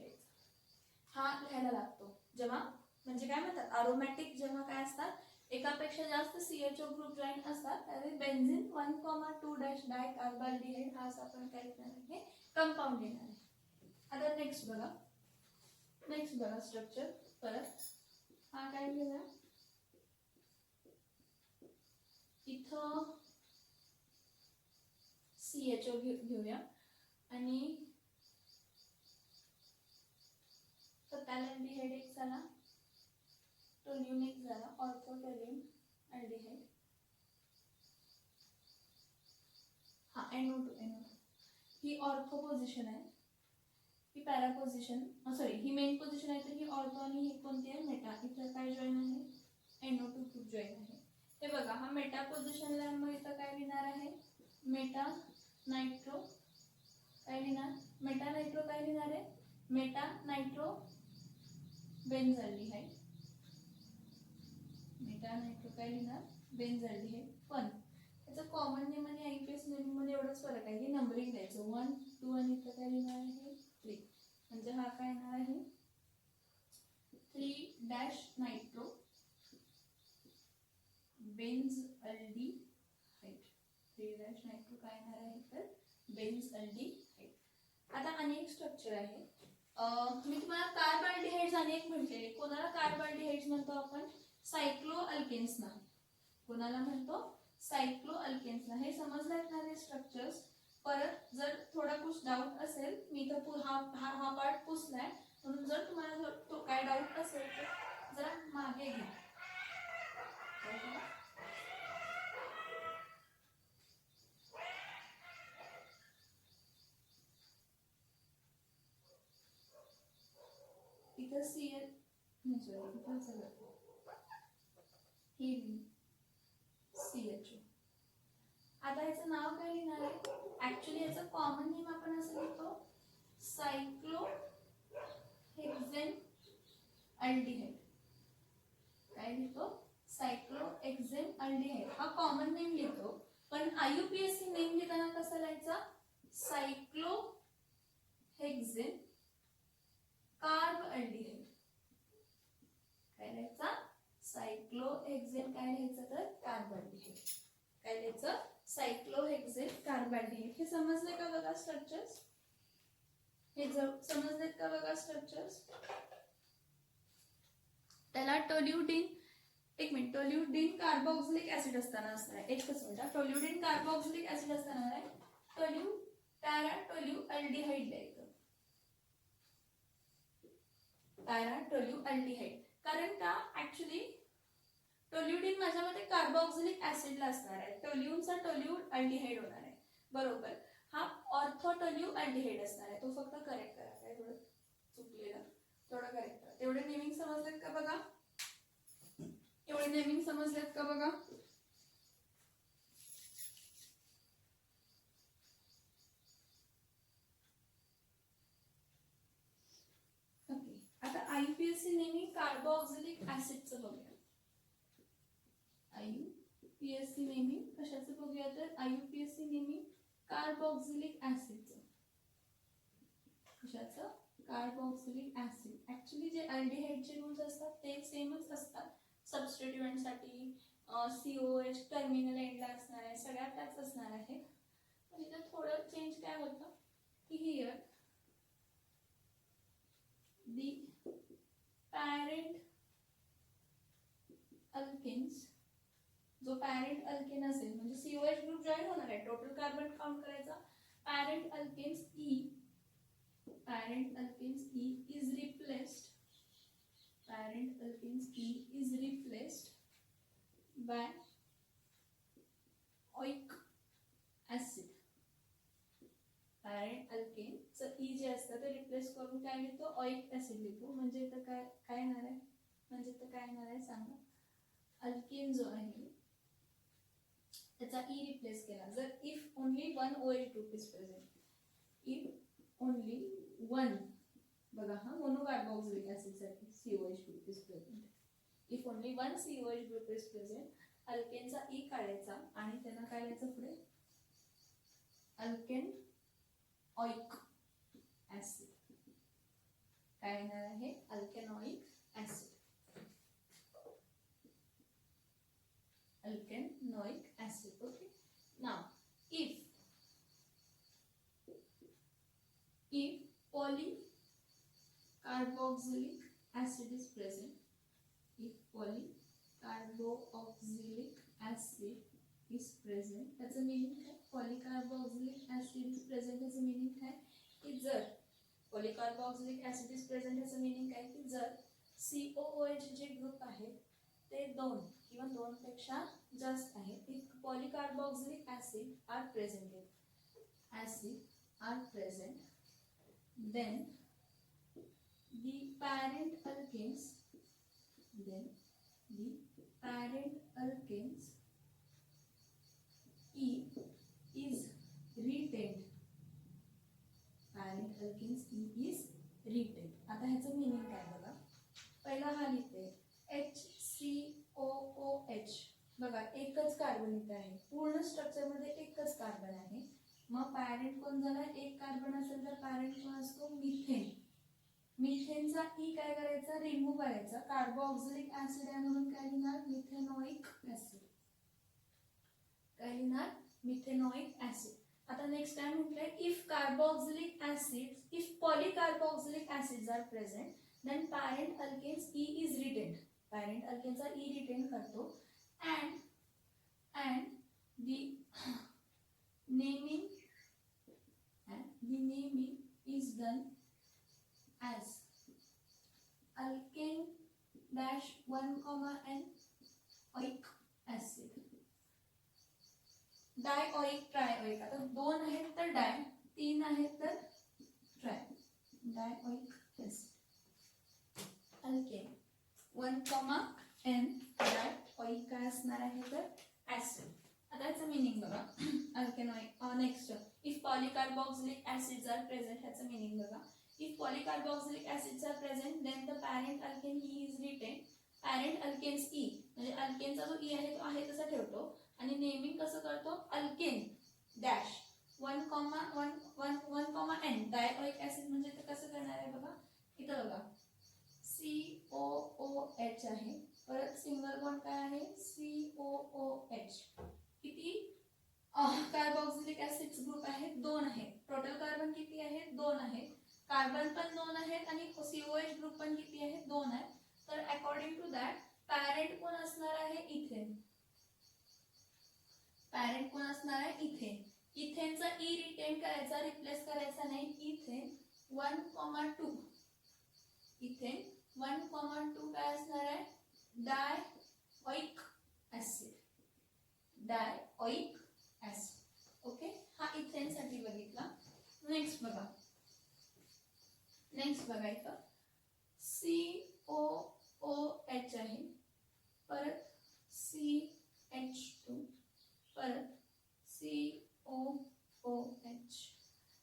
हा लिहायला लागतो जेव्हा म्हणजे काय म्हणतात अरोमॅटिक जेव्हा काय असतात एकापेक्षा जास्त CHO ग्रुप जॉईन असतात त्यावेळी बेन्झीन 1,2 डॅश डायकार्बल्डिहाइड हा आपण काय लिहिणार आहे कंपाऊंड लिहिणार आहे. आता नेक्स्ट बघा स्ट्रक्चर परत हा काय लिहिला इथं CHO घेऊया आणि फथॅल्डिहाइड एक झाला, टोल्यून एक झाला, ऑर्थो टोल्यून अल्डिहाइड. हा NO2 ही ऑर्थो पोझिशन आहे, ही पॅरा पोझिशन सॉरी ही मेन पोझिशन आहे, तर ही ऑर्थो आणि ही कोणती आहे मेटा. इथं काय जॉईन आहे NO2 ग्रुप जॉईन आहे. हे बघा हा मेटा पोझिशनला आहे, मग इथं काय लिहिणार आहे मेटा नायट्रो काय लिहिणार मेटा नायट्रो काय लिहिणार आहे मेटा नायट्रो बेन्झल्डिहाइड. मेटा नायट्रो काय लिहिणार बेन्झल्डिहाइड. पण त्याचं कॉमन नेम आणि IUPAC नेम मध्ये एवढंच फरक आहे की नंबरिंग द्यायचं 1 2 आणि इथं काय लिहिणार आहे 3 म्हणजे हा काय येणार आहे 3 डॅश नायट्रो बेन्झल्डिहाइड. 3 डॅश नायट्रो काय येणार आहे तर बेन्झल्डिहाइड. आता अनेक स्ट्रक्चर आहे, मी तुम्हाला कार्बल्डिहाइड्स अनेक म्हटलेले. कोणाला कार्बल्डिहाइड्स म्हणतो आपण सायक्लोअल्केन्सना. कोणाला म्हणतो सायक्लोअल्केन्सना. हे समजल्यात ना हे स्ट्रक्चर्स. परत जर थोडा कुछ डाऊट असेल मी तर हा पार्ट पुसलाय म्हणून जर तुम्हाला तो काय डाऊट असेल तर जरा मागे घ्या. इथं CL ही CHO. आता याचं नाव काय लिहिणार आहे? ऍक्च्युली याचं कॉमन नेम आपण असं लिहितो सायक्लोहेक्झेन अल्डिहाइड. काय लिहितो? सायक्लोहेक्झेन अल्डिहाइड हा कॉमन नेम लिहितो. पण IUPAC नेम लिहिताना कसं लिहायचा? सायक्लोहेक्झेन कार्ब अल्डिहाइड. काय लिहायचा? सायक्लोहेक्झेन काय लिहायचं तर कार्ब अल्डिहाइड. काय लिहायचं? सायक्लोहेक्झेन कार्ब अल्डिहाइड. हे समजले का बघा स्ट्रक्चर्स? हे समजलेत का बघा स्ट्रक्चर्स? त्याला टोल्युडिन, एक मिनिट, टोल्युडिन कार्बोक्सिलिक ऍसिड असताना असणार आहे. एकच मिनिट. टोल्युडिन कार्बोक्सिलिक ऍसिड असताना आहे पॅराटोल्यू अल्डिहाइड द्यायचं. पॅराटोल्यू अल्डिहाइड. कारण का ऍक्च्युली टोल्युडिन माझ्यामध्ये कार्बोक्सिलिक ऍसिडला असणार आहे. टोल्यूनचा टोल्यू अल्डिहाइड होणार आहे. बरोबर. हा ऑर्थोटोल्यू अल्डिहाइड असणार आहे. तो फक्त करेक्ट करा. काय थोडं चुकलेलं, थोडं करेक्ट करा. तेवढे नेमिंग समजलेत का बघा? एवढे नेमिंग समजलेत का बघा? ओके. आता IUPAC नेमिंग कार्बोक्सिलिक ऍसिडचं बघूया. IUPAC नेमिंग कशाचं बघूया तर IUPAC नेमिंग कार्बोक्सिलिक ऍसिडचं. कशाचं? Carboxylic acid. ऍक्च्युली जे अल्डिहाइडचे रूल्स असतात ते सेमच असतात. सबस्टिट्यूएंटसाठी COH टर्मिनल एंडला असणार आहे. सगळ्यात त्याच असणार आहे. पण इथं थोडं चेंज काय होतं की हिअर दी पॅरेंट अल्केन्स, जो पॅरेंट अल्केन असेल म्हणजे COH ग्रुप जॉईन होणार आहे. टोटल कार्बन काउंट करायचा. Parent alkanes E is replaced. Parent alkenes E is replaced by oic acid. Parent alkane च E जे असतं ते रिप्लेस करून काय लिहितो? ऑइक ऍसिड लिहितो. म्हणजे इथं काय येणार आहे? म्हणजे इथं काय येणार आहे सांगा? अल्केन जो आहे त्याचा E रिप्लेस केला. जर if only one OH group is present, if only one, बघा हा मोनोकार्बोक्सिलिक ऍसिड साठी COH group is present. If only one COH group is present, अल्केनचा E काढायचा आणि त्यांना काय लिहायचं पुढे? Alkane oic acid. काय येणार आहे? Alkanoic acid. Alkanoic acid. Okay. Now, if polycarboxylic acid is present, if polycarboxylic acid is present, that's a meaning है. Polycarboxylic acid is present as a meaning है कि जर polycarboxylic acid is present as a meaning है कि जर COOH जे ग्रुप आहे ते दोन किंवा दोनपेक्षा जास्त आहे. If polycarboxylic acid are present, then the parent alkanes E is retained. Parent alkanes E is retained. आता ह्याचं मीनिंग काय बघा. पहिला हा लिहिते HCOOH. बघा एकच कार्बन इथे आहे. पूर्ण स्ट्रक्चर मध्ये एकच कार्बन आहे. मग पॅरेंट कोण झाला? एक कार्बन असेल तर पॅरेंट कोण असतो? मिथेन. मिथेनचा E काय करायचा? रिमूव्ह करायचा. कार्बोक्सिलिक ऍसिड आहे म्हणून काय लिहिणार? मिथेनॉइक ऍसिड. काय लिहिणार? मिथेनॉइक ऍसिड. आता नेक्स्ट टाइम म्हटलंय if polycarboxylic acids are present, then parent alkanes E is retained. Parent alkaneचा E retain करतो and the naming is done as alkane dash 1, oic acid. Dioic trioic. आता दोन आहेत तर डाय, तीन आहेत तर tri. Dioic acid. Alkane 1, N. Dioic काय असणार आहे तर ऍसिड. आता याचं मिनिंग बघा. Alkanoic next, if polycarboxylic acids are present, ह्याचं मिनिंग बघा. If polycarboxylic acids are present then the parent alkane E is retain. Parent alkanes E म्हणजे अल्केनचा जो ई आहे तो आहे तसा ठेवतो आणि नेमिंग कसं करतो, अल्केन डॅश 1,1,1,N डायऑइक ऍसिड म्हणजे ते कसं करणार आहे बघा. इथं बघा COOH आहे, परत सिंगल बॉन्ड काय आहे COOH. किती कार्बोक्सिलिक ऍसिड्स ग्रुप आहेत, 2 आहेत. टोटल कार्बन किती आहेत, 2 आहेत. कार्बन पण 2 आहेत आणि COH ग्रुप पण किती आहेत, 2 आहेत. तर अकॉर्डिंग टू दॅट पॅरेंट कोण असणार आहे, इथेन. पॅरेंट कोण असणार आहे, इथेन. इथेनचा ई रिटेन करायचा, रिप्लेस करायचा नाही. इथेन 1,2, इथेन 1,2 काय असणार आहे, डायऑइक ऍसिड. डायऑइक ऍसिड. ओके, हा इथेन साठी बघितला. नेक्स्ट बघा, इथं COOH आहे, परत CH2, परत COOH.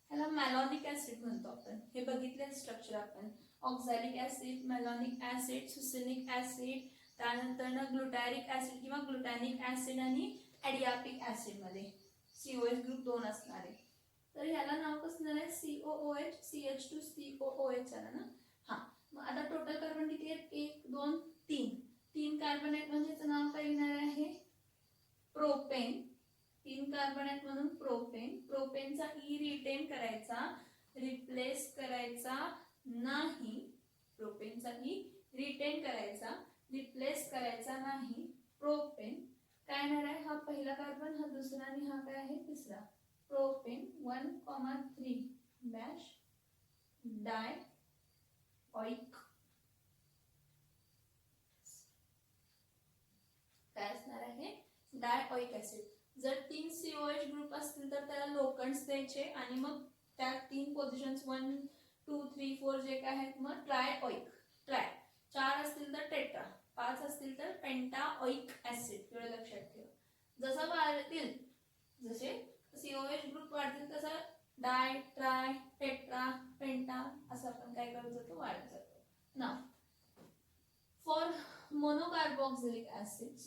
ह्याला मॅलोनिक ऍसिड म्हणतो आपण. हे बघितले स्ट्रक्चर आपण. ऑक्झॅलिक ऍसिड, मॅलोनिक ऍसिड, सुसेनिक ऍसिड, त्यानंतर ग्लुटॅरिक ऍसिड किंवा ग्लुटॅनिक ऍसिड आणि ॲडियापिक ऍसिड मध्ये COH ग्रुप 2 असणार आहे. तर ह्याला नाव कसं आहे, COOH, CH2, COOH आला ना. हा, मग आता टोटल कार्बन किती आहेत, 1 2 3. 3 कार्बन आहेत म्हणजे याचं नाव काय येणार आहे, प्रोपेन. 3 कार्बन आहेत म्हणून प्रोपेन. प्रोपेनचा ई रिटेन करायचा, रिप्लेस करायचा नाही. प्रोपेनचा ई रिटेन करायचा, रिप्लेस करायचा नाही. प्रोपेन काय येणार आहे, हा पहिला कार्बन, हा दुसरा आणि हा काय आहे, तिसरा. Propane 1,3 dash डायऑइक. काय असणार आहे, डायऑइक ऍसिड. जर 3 COH ग्रुप असतील तर त्याला लोकंड्स द्यायचे आणि मग त्या 3 पोझिशन्स 1 2 3 4 जे काय आहेत मग ट्रायऑइक. 4 असतील तर टेट्रा, 5 असतील तर पेंटाऑइक ऍसिड. एवढं लक्षात ठेवा. जसं वाढतील, जसे COH ग्रुप वाढतील तसं डाय, ट्राय, टेट्रा, पेंटा असं आपण काय करत जातो, वाढत जातो. Now for monocarboxylic acids,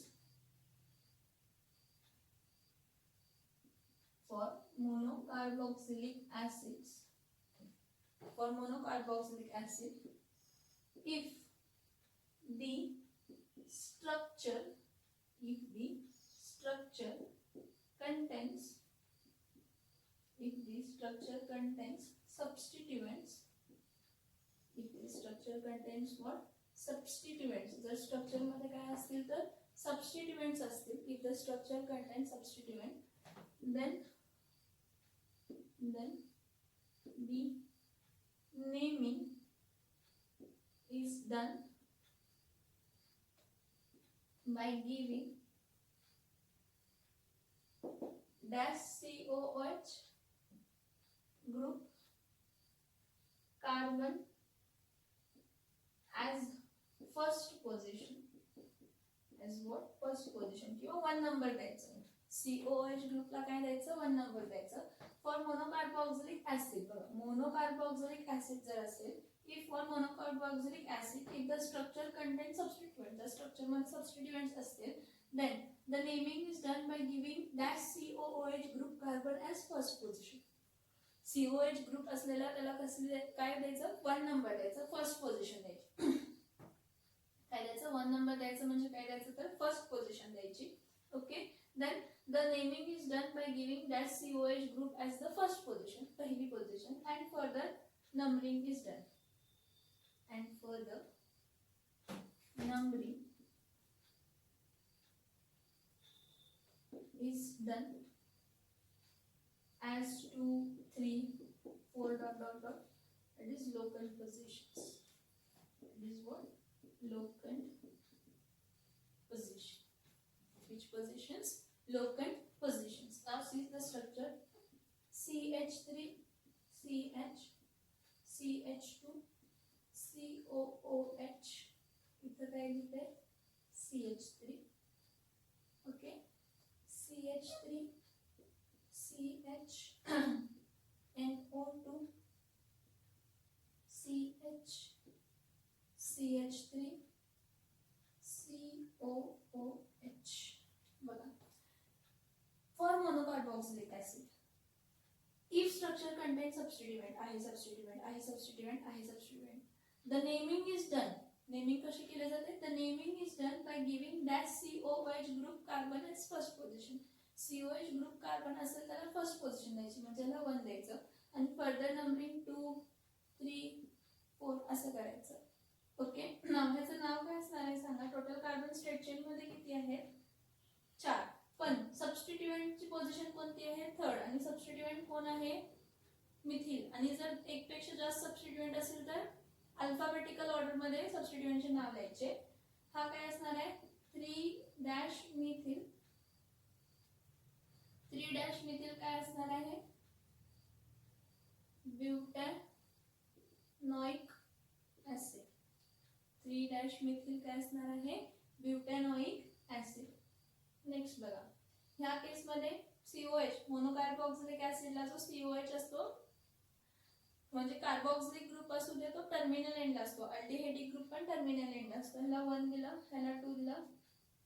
for monocarboxylic acids, if the structure contains substituents, what substituents. जर स्ट्रक्चर मध्ये काय असतील तर सबस्टिट्युएंट्स असतील. if the structure contains substituent then the naming is done by giving dash COOH group carbon as first position. as what, first position किंवा 1 नंबर द्यायचं. COH ग्रुपला काय द्यायचं, 1 नंबर द्यायचं. फॉर मोनोकार्बोक्सिलिक ऍसिड, बघा मोनोकार्बोक्सिलिक ऍसिड जर असेल, if for monocarboxylic acid if the structure contain substituent, जर स्ट्रक्चर मध्ये सबस्टिट्युएंट्स असतील then the naming is done by giving dash COOH group carbon as first position. COH group असलेला त्याला कसले काय द्यायचं, 1 नंबर द्यायचं, फर्स्ट पोझिशन द्यायची. काय द्यायचं, 1 नंबर द्यायचं म्हणजे काय द्यायचं तर फर्स्ट पोझिशन द्यायची. Okay, then the naming is done by giving dash COH group as the first position, पहिली position, and further numbering is done. As 2 3 4 dot dot dot. It is locant positions. It is what, locant position. Which positions, locant positions. Now see the structure, CH3 CH CH2 COOH, इथं काय लिहिते CH3, okay, CH CH3 CH NO2 CH CH3 COOH. बघा, for monocarboxylic acid if structure contains substituent आहे substituent the naming is done. Naming कशी केली जाते? the naming is done by giving dash COOH group carbon as first position. COH group carbon असेल त्याला फर्स्ट पोझिशन द्यायची, म्हणजे त्याला 1 द्यायचं आणि फर्दर नंबरिंग 2 3 4 असं करायचं. ओके, ह्याचं नाव काय असणार आहे सांगा? टोटल कार्बन स्टेट चेन मध्ये किती आहेत? 4. पण सबस्टिट्यूएंटची पोझिशन कोणती आहे? थर्ड. आणि सबस्टिट्यूएंट कोण आहे? मिथिल. आणि जर एक पेक्षा जास्त सबस्टिट्यूएंट असेल तर अल्फाबेटिकल ऑर्डर मध्ये सबस्टिट्यूएंटचे नाव लिहायचे. हा काय असणार आहे? 3 मिथिल. 3 मिथिल काय असणार आहे? ब्युटॅनॉइक ऍसिड. 3 मिथिल काय असणार आहे? ब्युटॅनॉइक ऍसिड. नेक्स्ट बघा, ह्या केस मध्ये COH मोनोकार्बोक्सिलिक ऍसिडला जो COH असतो म्हणजे कार्बोक्सिलिक ग्रुप असू दे तो टर्मिनल एंड असतो. अल्डिहाइडिक ग्रुप पण टर्मिनल एंड असतो. ह्याला 1 दिला, ह्याला 2 दिला,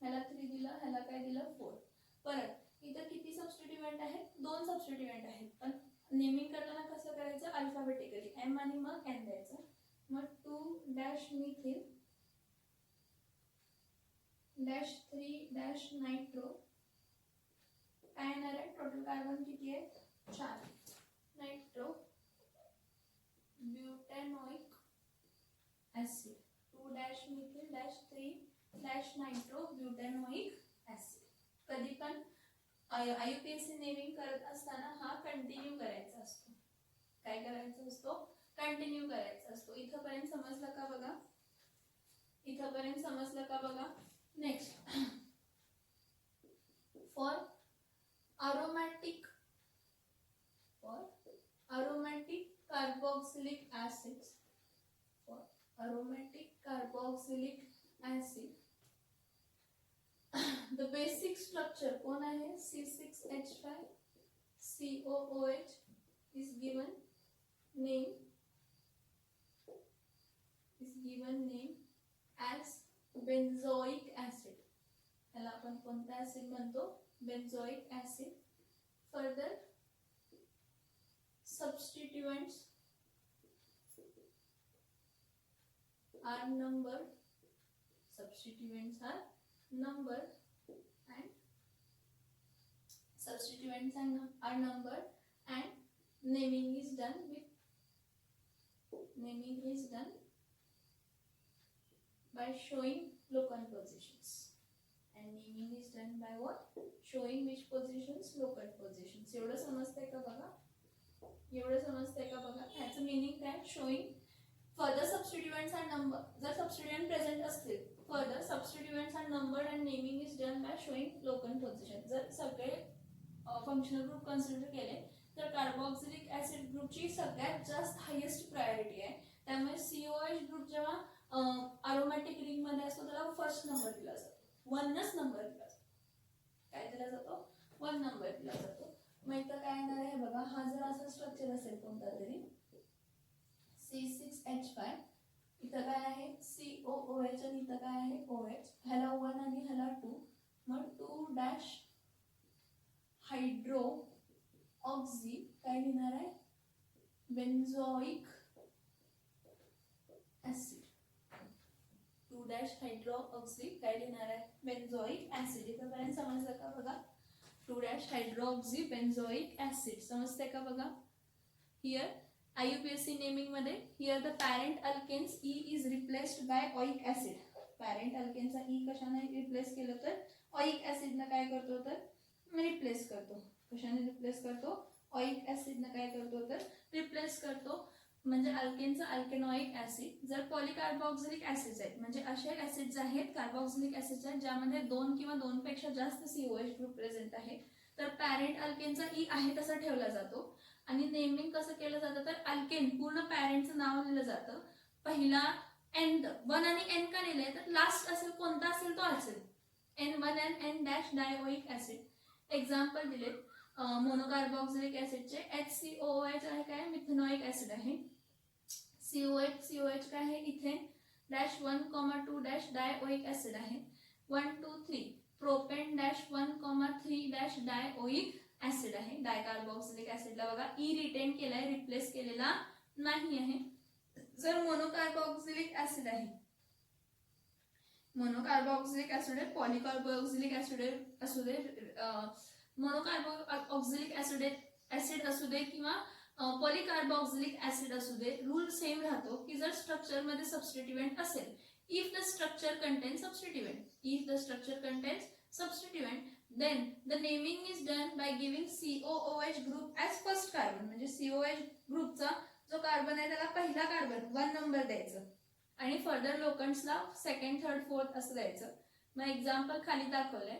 ह्याला 3 दिला, ह्याला काय दिलं? 4. परत इथं किती सबस्टिट्यूएंट आहेत? 2 सबस्टिट्यूएंट आहेत. पण नेमिंग करताना कसं करायचं? अल्फाबेटिकली M आणि मग N द्यायचं. मग 2 मिथिल -3 नायट्रो काय येणार आहे? टोटल कार्बन किती आहे? 4. Nitro butanoic acid. 2 methyl -3 nitro butanoic acid. कधी पण IUPAC नेमिंग करत असताना हा कंटिन्यू करायचा असतो. काय करायचा असतो? कंटिन्यू करायचा असतो. इथपर्यंत समजलं का बघा? इथपर्यंत समजलं का बघा? Next, for aromatic carboxylic acids, for aromatic carboxylic acid the basic structure कोण आहे? C6H5 COOH is given name as benzoic acid. त्याला आपण कोणता ऍसिड म्हणतो? benzoic acid. Further substituents are numbered and naming is done by showing local positions. And naming is done by what? Showing which positions? Local positions. एवढं समजतंय का बघा? ह्याचं मीनिंग काय? Showing further substituents are number. जर सबस्टिट्यूएंट प्रेझेंट असतील, further substituents are numbered and naming is done by showing local position. जर सगळे फंक्शनल ग्रुप कन्सिडर केले तर कार्बोक्सिलिक ऍसिड ग्रुपची सगळ्यात जास्त हायेस्ट प्रायोरिटी आहे. त्यामुळे COH ग्रुप जेव्हा अरोमॅटिक रिंग मध्ये असतो त्याला फर्स्ट नंबर दिला जातो. 1च नंबर दिला जातो. काय दिला जातो? 1 नंबर दिला जातो. मग इथं काय येणार आहे बघा? हा जर असं स्ट्रक्चर असेल कोणता तरी C6H5, इथं काय आहे? COOH आणि इथं काय आहे? OH. ह्याला 1 आणि ह्याला 2. मग 2 हायड्रोऑक्सी काय लिहिणार आहे? बेन्झोइक ऍसिड. 2 हायड्रोऑक्सी काय लिहिणार आहे? बेन्झोइक ऍसिड. इथपर्यंत समजलं का बघा? 2 हायड्रोऑक्सी बेन्झोइक ऍसिड. समजते का बघा? हियर IUPAC नेमिंग मध्ये here the parent alkanes E is replaced by oic acid. Parent अल्केनचा E कशाने रिप्लेस केलं तर ऑइक ऍसिडने काय करतो तर रिप्लेस करतो. कशाने रिप्लेस करतो? ऑइक ऍसिडने काय करतो तर रिप्लेस करतो. म्हणजे अल्केनचा अल्केनॉइक ऍसिड. जर पॉलिकार्बोक्सिलिक ऍसिड्स आहेत म्हणजे असे ऍसिड्स आहेत कार्बोक्सिलिक ऍसिड्स आहेत ज्यामध्ये 2 किंवा 2 पेक्षा जास्त COH ग्रुप प्रेझेंट आहे, तर पॅरेंट अल्केनचा E आहे तसा ठेवला जातो. आणि नेमिंग कसं केलं जातं तर अल्केन पूर्ण पॅरेंटचं नाव लिहिलं जातं. पहिला N 1 आणि N का लिहिलंय तर लास्ट असेल कोणता असेल तो असेल N1 and N- dioic acid. Example दिलेत मोनोकार्बोक्सिलिक ऍसिडचे. HCOOH आहे काय, मिथेनॉइक ऍसिड आहे. COH काय आहे, इथेन -1,2 डायओइक ऍसिड आहे. 1 2 3 प्रोपेन -1,3 डायओइक ऍसिड आहे. डायकार्बोक्सिलिक ऍसिडला बघा ई रिटेन केलाय, रिप्लेस केलेला नाही आहे. जर मोनोकार्बोक्सिलिक ऍसिड आहे, मोनोकार्बोक्सिलिक ऍसिड आहे, पॉलीकार्बोक्सिलिक ऍसिड असू दे, मोनोकार्बोक्सिलिक ऍसिड असू दे किंवा पॉलीकार्बोक्सिलिक ऍसिड असू दे, रूल सेम राहतो की जर स्ट्रक्चर मध्ये सबस्टिट्युएंट असेल, if the structure contains substituent, if the structure contains substituent, then the naming is done by giving COOH group as first carbon. म्हणजे COH ग्रुपचा जो कार्बन आहे त्याला पहिला कार्बन 1 नंबर द्यायचं आणि फर्दर लोकंड्सला सेकंड थर्ड फोर्थ असं द्यायचं. मग एक्झाम्पल खाली दाखवलंय.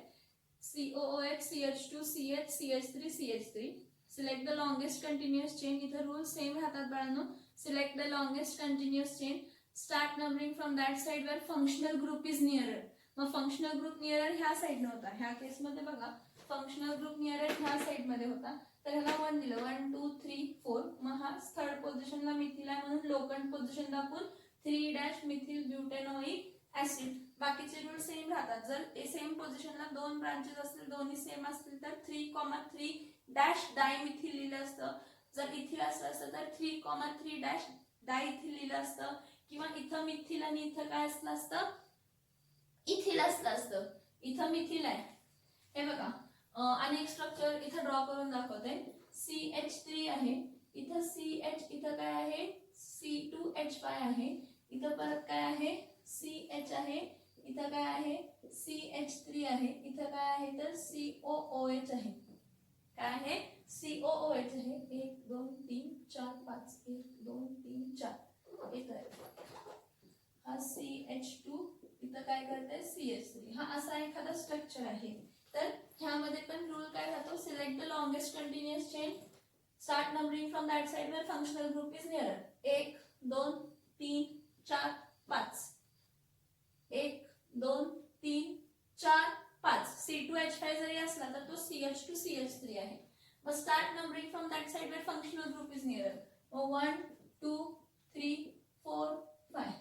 COOH CH2 CH CH3 CH3. Select the longest continuous chain. इथं रूल सेम राहतात बाळांनो. Select the longest continuous chain, start numbering from that side where functional group is nearer. मग फंक्शनल ग्रुप नियरर ह्या साइडने होता. ह्या केसमध्ये बघा फंक्शनल ग्रुप नियरर ह्या साइडमध्ये होता, तर ह्याला 1 दिलं. 1 2 3 4. मग हा थर्ड पोझिशनला मिथिल आहे म्हणून लोकंड पोझिशन दाखवून 3 मिथिल ब्युटेनोइक ऍसिड. बाकीचे रूल सेम राहतात. जर सेम पोझिशनला 2 ब्रांचेस असतील, दोन्ही सेम असतील तर 3,3 डायमिथिल लिहिलं असतं. जर इथिल असतं तर 3,3 डायइथिल लिहिलं असतं. किंवा इथं मिथिल आणि इथं काय असलं असतं, इथिल असलं असतं. इथं मिथिल आहे हे बघा. आणि एक स्ट्रक्चर इथं ड्रॉ करून दाखवते. CH3 आहे, इथं CH, इथं काय आहे C2H5 आहे, इथं परत काय आहे CH आहे, इथं काय आहे CH3 आहे, इथं काय आहे तर COOH आहे. काय आहे COOH आहे. 1 2 3 4 5 1 2 3 4 इथं हा CH2, इथं काय करते CH3. हा असा एखादा स्ट्रक्चर आहे. तर ह्यामध्ये पण रूल काय राहतो, select the longest continuous chain, start numbering from that side where functional group is nearer. 1 2 3 4 5. 1 2 3 4 5. C2H5 जरी असला तर तो CH2 CH3 आहे. मग start numbering from that side where functional group is nearer. 1 2 3 4 5.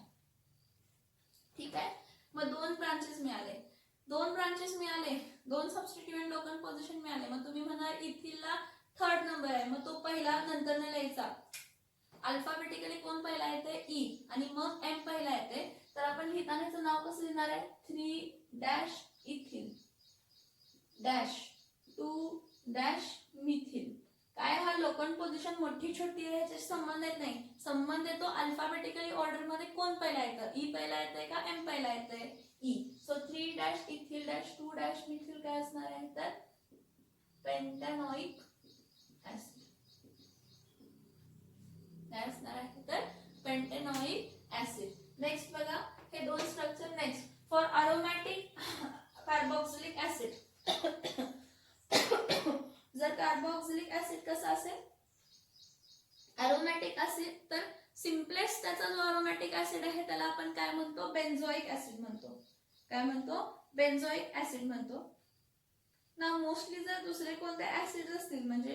ठीक आहे. मग 2 ब्रांचेस मिळाले, 2 ब्रांचेस मिळाले, 2 सबस्टिट्युएंट लोकंड पोझिशन मिळाले. मग तुम्ही म्हणाल इथिलला थर्ड नंबर आहे, मग तो पहिला नंतर न लिहायचा. अल्फाबेटिकली कोण पहिला येते ई आणि मग एम पहिला येते. तर आपण लिहितानाचं नाव कसं लिहिणार आहे 3 इथिल 2 मिथिल. काय हा लोकंड पोझिशन मोठी छोटी आहे याच्याशी संबंध येत नाही. संबंध येतो अल्फाबेटिकली ऑर्डर मध्ये कोण पहिला येतं, ई पहिला येतंय का एम पहिला येतंय, ई. सो 3 इथिल 2 मिथिल काय असणार आहे तर पेंटॅनोइक ऍसिड. काय असणार आहे तर पेंटॅनोइक ऍसिड. नेक्स्ट बघा हे 2 structure. Next for aromatic carboxylic acid. जर कार्बोक्सिलिक ऍसिड कसं असेल अरोमॅटिक ऍसिड, तर सिम्पलेस्ट त्याचा जो अरोमॅटिक ऍसिड आहे त्याला आपण काय म्हणतो बेन्झोइक ऍसिड म्हणतो. काय म्हणतो बेन्झोइक ऍसिड म्हणतो. ना मोस्टली जर दुसरे कोणते ऍसिड असतील म्हणजे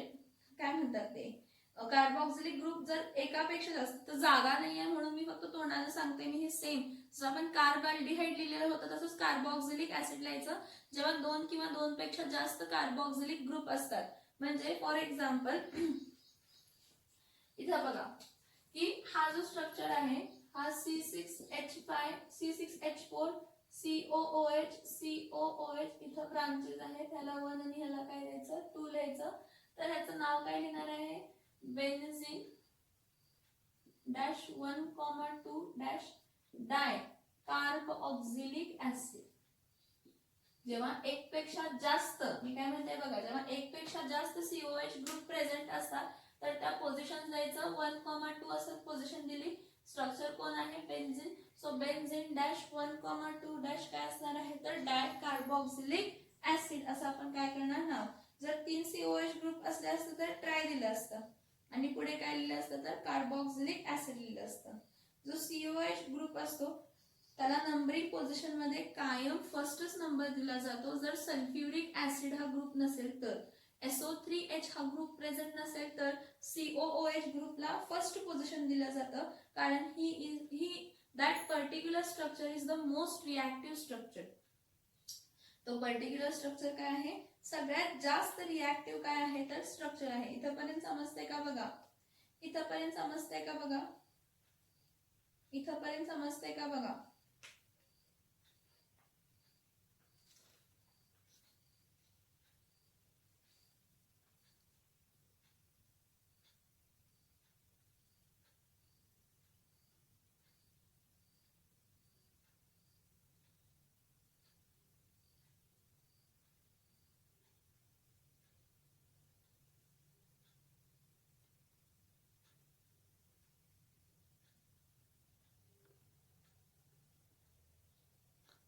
काय म्हणतात ते कार्बोक्सिलिक ग्रुप जर एकापेक्षा जास्त, तर जागा नाही आहे म्हणून मी फक्त तोंडाने सांगते मी हे सेम. जसं आपण कार्बल्डिहाइड लिहिलेलं होतं तसंच कार्बोक्सिलिक ऍसिड लिहायचं जेव्हा 2 किंवा 2 पेक्षा जास्त कार्बोक्सिलिक ग्रुप असतात. म्हणजे फॉर एक्झाम्पल इथं बघा की हा जो स्ट्रक्चर आहे हा C6H5 C6H4 COOH इथं ब्रांचेस आहेत. ह्याला 1 आणि ह्याला काय द्यायचं 2 लिहायचं. तर ह्याचं नाव काय लिहिणार आहे बेन्झीन -1,2 डाय कार्बोक्सिलिक ऍसिड. जेव्हा एक पेक्षा जास्त, मी काय म्हणते बघा, जेव्हा एक पेक्षा जास्त COH ग्रुप प्रेझेंट असतात तर त्या पोझिशन द्यायचं 1,2 असं पोझिशन दिली. स्ट्रक्चर कोण आहे बेन्झीन. सो बेन्झीन -1,2 काय असणार आहे तर डाय कार्बोक्सिलिक ऍसिड असं आपण काय करणार नाव. जर 3 COH ग्रुप असले असते तर ट्राय दिलं असतं आणि पुढे काय लिहिलं असतं तर कार्बोक्सिलिक ऍसिड लिहिलं असतं. जो COH ग्रुप असतो त्याला नंबरिंग पोझिशन मध्ये कायम फर्स्टच नंबर दिला जातो जर सल्फ्युरिक ऍसिड हा ग्रुप नसेल तर. SO3H हा ग्रुप प्रेझेंट नसेल तर COOH ग्रुपला फर्स्ट पोझिशन दिलं जातं, कारण ही that particular structure is the most reactive structure. तो पर्टिक्युलर स्ट्रक्चर काय आहे, सगळ्यात जास्त रिॲक्टिव्ह काय आहे तर स्ट्रक्चर आहे. इथपर्यंत समजते का बघा, इथपर्यंत समजते का बघा, इथपर्यंत समजते का बघा.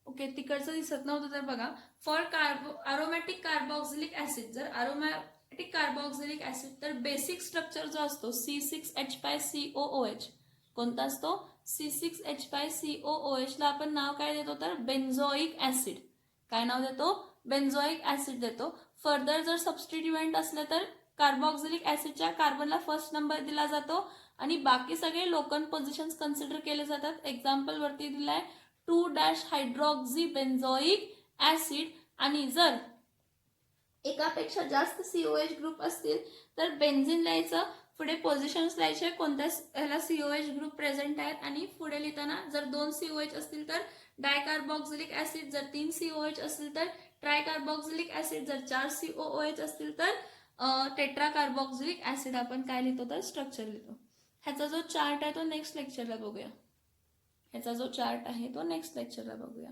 ओके, तिकडचं दिसत नव्हतं तर बघा. फॉर अरोमॅटिक कार्बॉक्सिलिक ऍसिड, जर अरोमॅटिक कार्बॉक्सिलिक ऍसिड तर बेसिक स्ट्रक्चर जो असतो C6H5COOH, कोणता असतो C6H5COOH ला आपण नाव काय देतो तर बेन्झोइक ऍसिड. काय नाव देतो, बेन्झोइक ऍसिड देतो. फर्दर जर सबस्टिट्युएंट असले तर कार्बॉक्सिलिक ऍसिडच्या कार्बनला फर्स्ट नंबर दिला जातो आणि बाकी सगळे लोकल पोझिशन्स कन्सिडर केले जातात. एक्झाम्पल वरती दिलाय 2-हायड्रॉक्झी बेन्झोइक ऍसिड. आणि जर एकापेक्षा जास्त COH ग्रुप असतील तर बेन्झिन लिहायचं, पुढे पोझिशन्स लिहायचे कोणत्या ह्याला COH ग्रुप प्रेझेंट आहेत आणि पुढे लिहिताना जर 2 COH असतील तर डायकार्बॉक्सिलिक ऍसिड, जर 3 COH असतील तर ट्रायकार्बॉक्सिलिक ऍसिड, जर 4 COOH असतील तर टेट्राकार्बॉक्सिलिक ऍसिड आपण काय लिहितो तर स्ट्रक्चर लिहितो. ह्याचा जो चार्ट आहे तो नेक्स्ट लेक्चरला बघूया. ह्याचा जो चार्ट आहे तो नेक्स्ट लेक्चरला बघूया.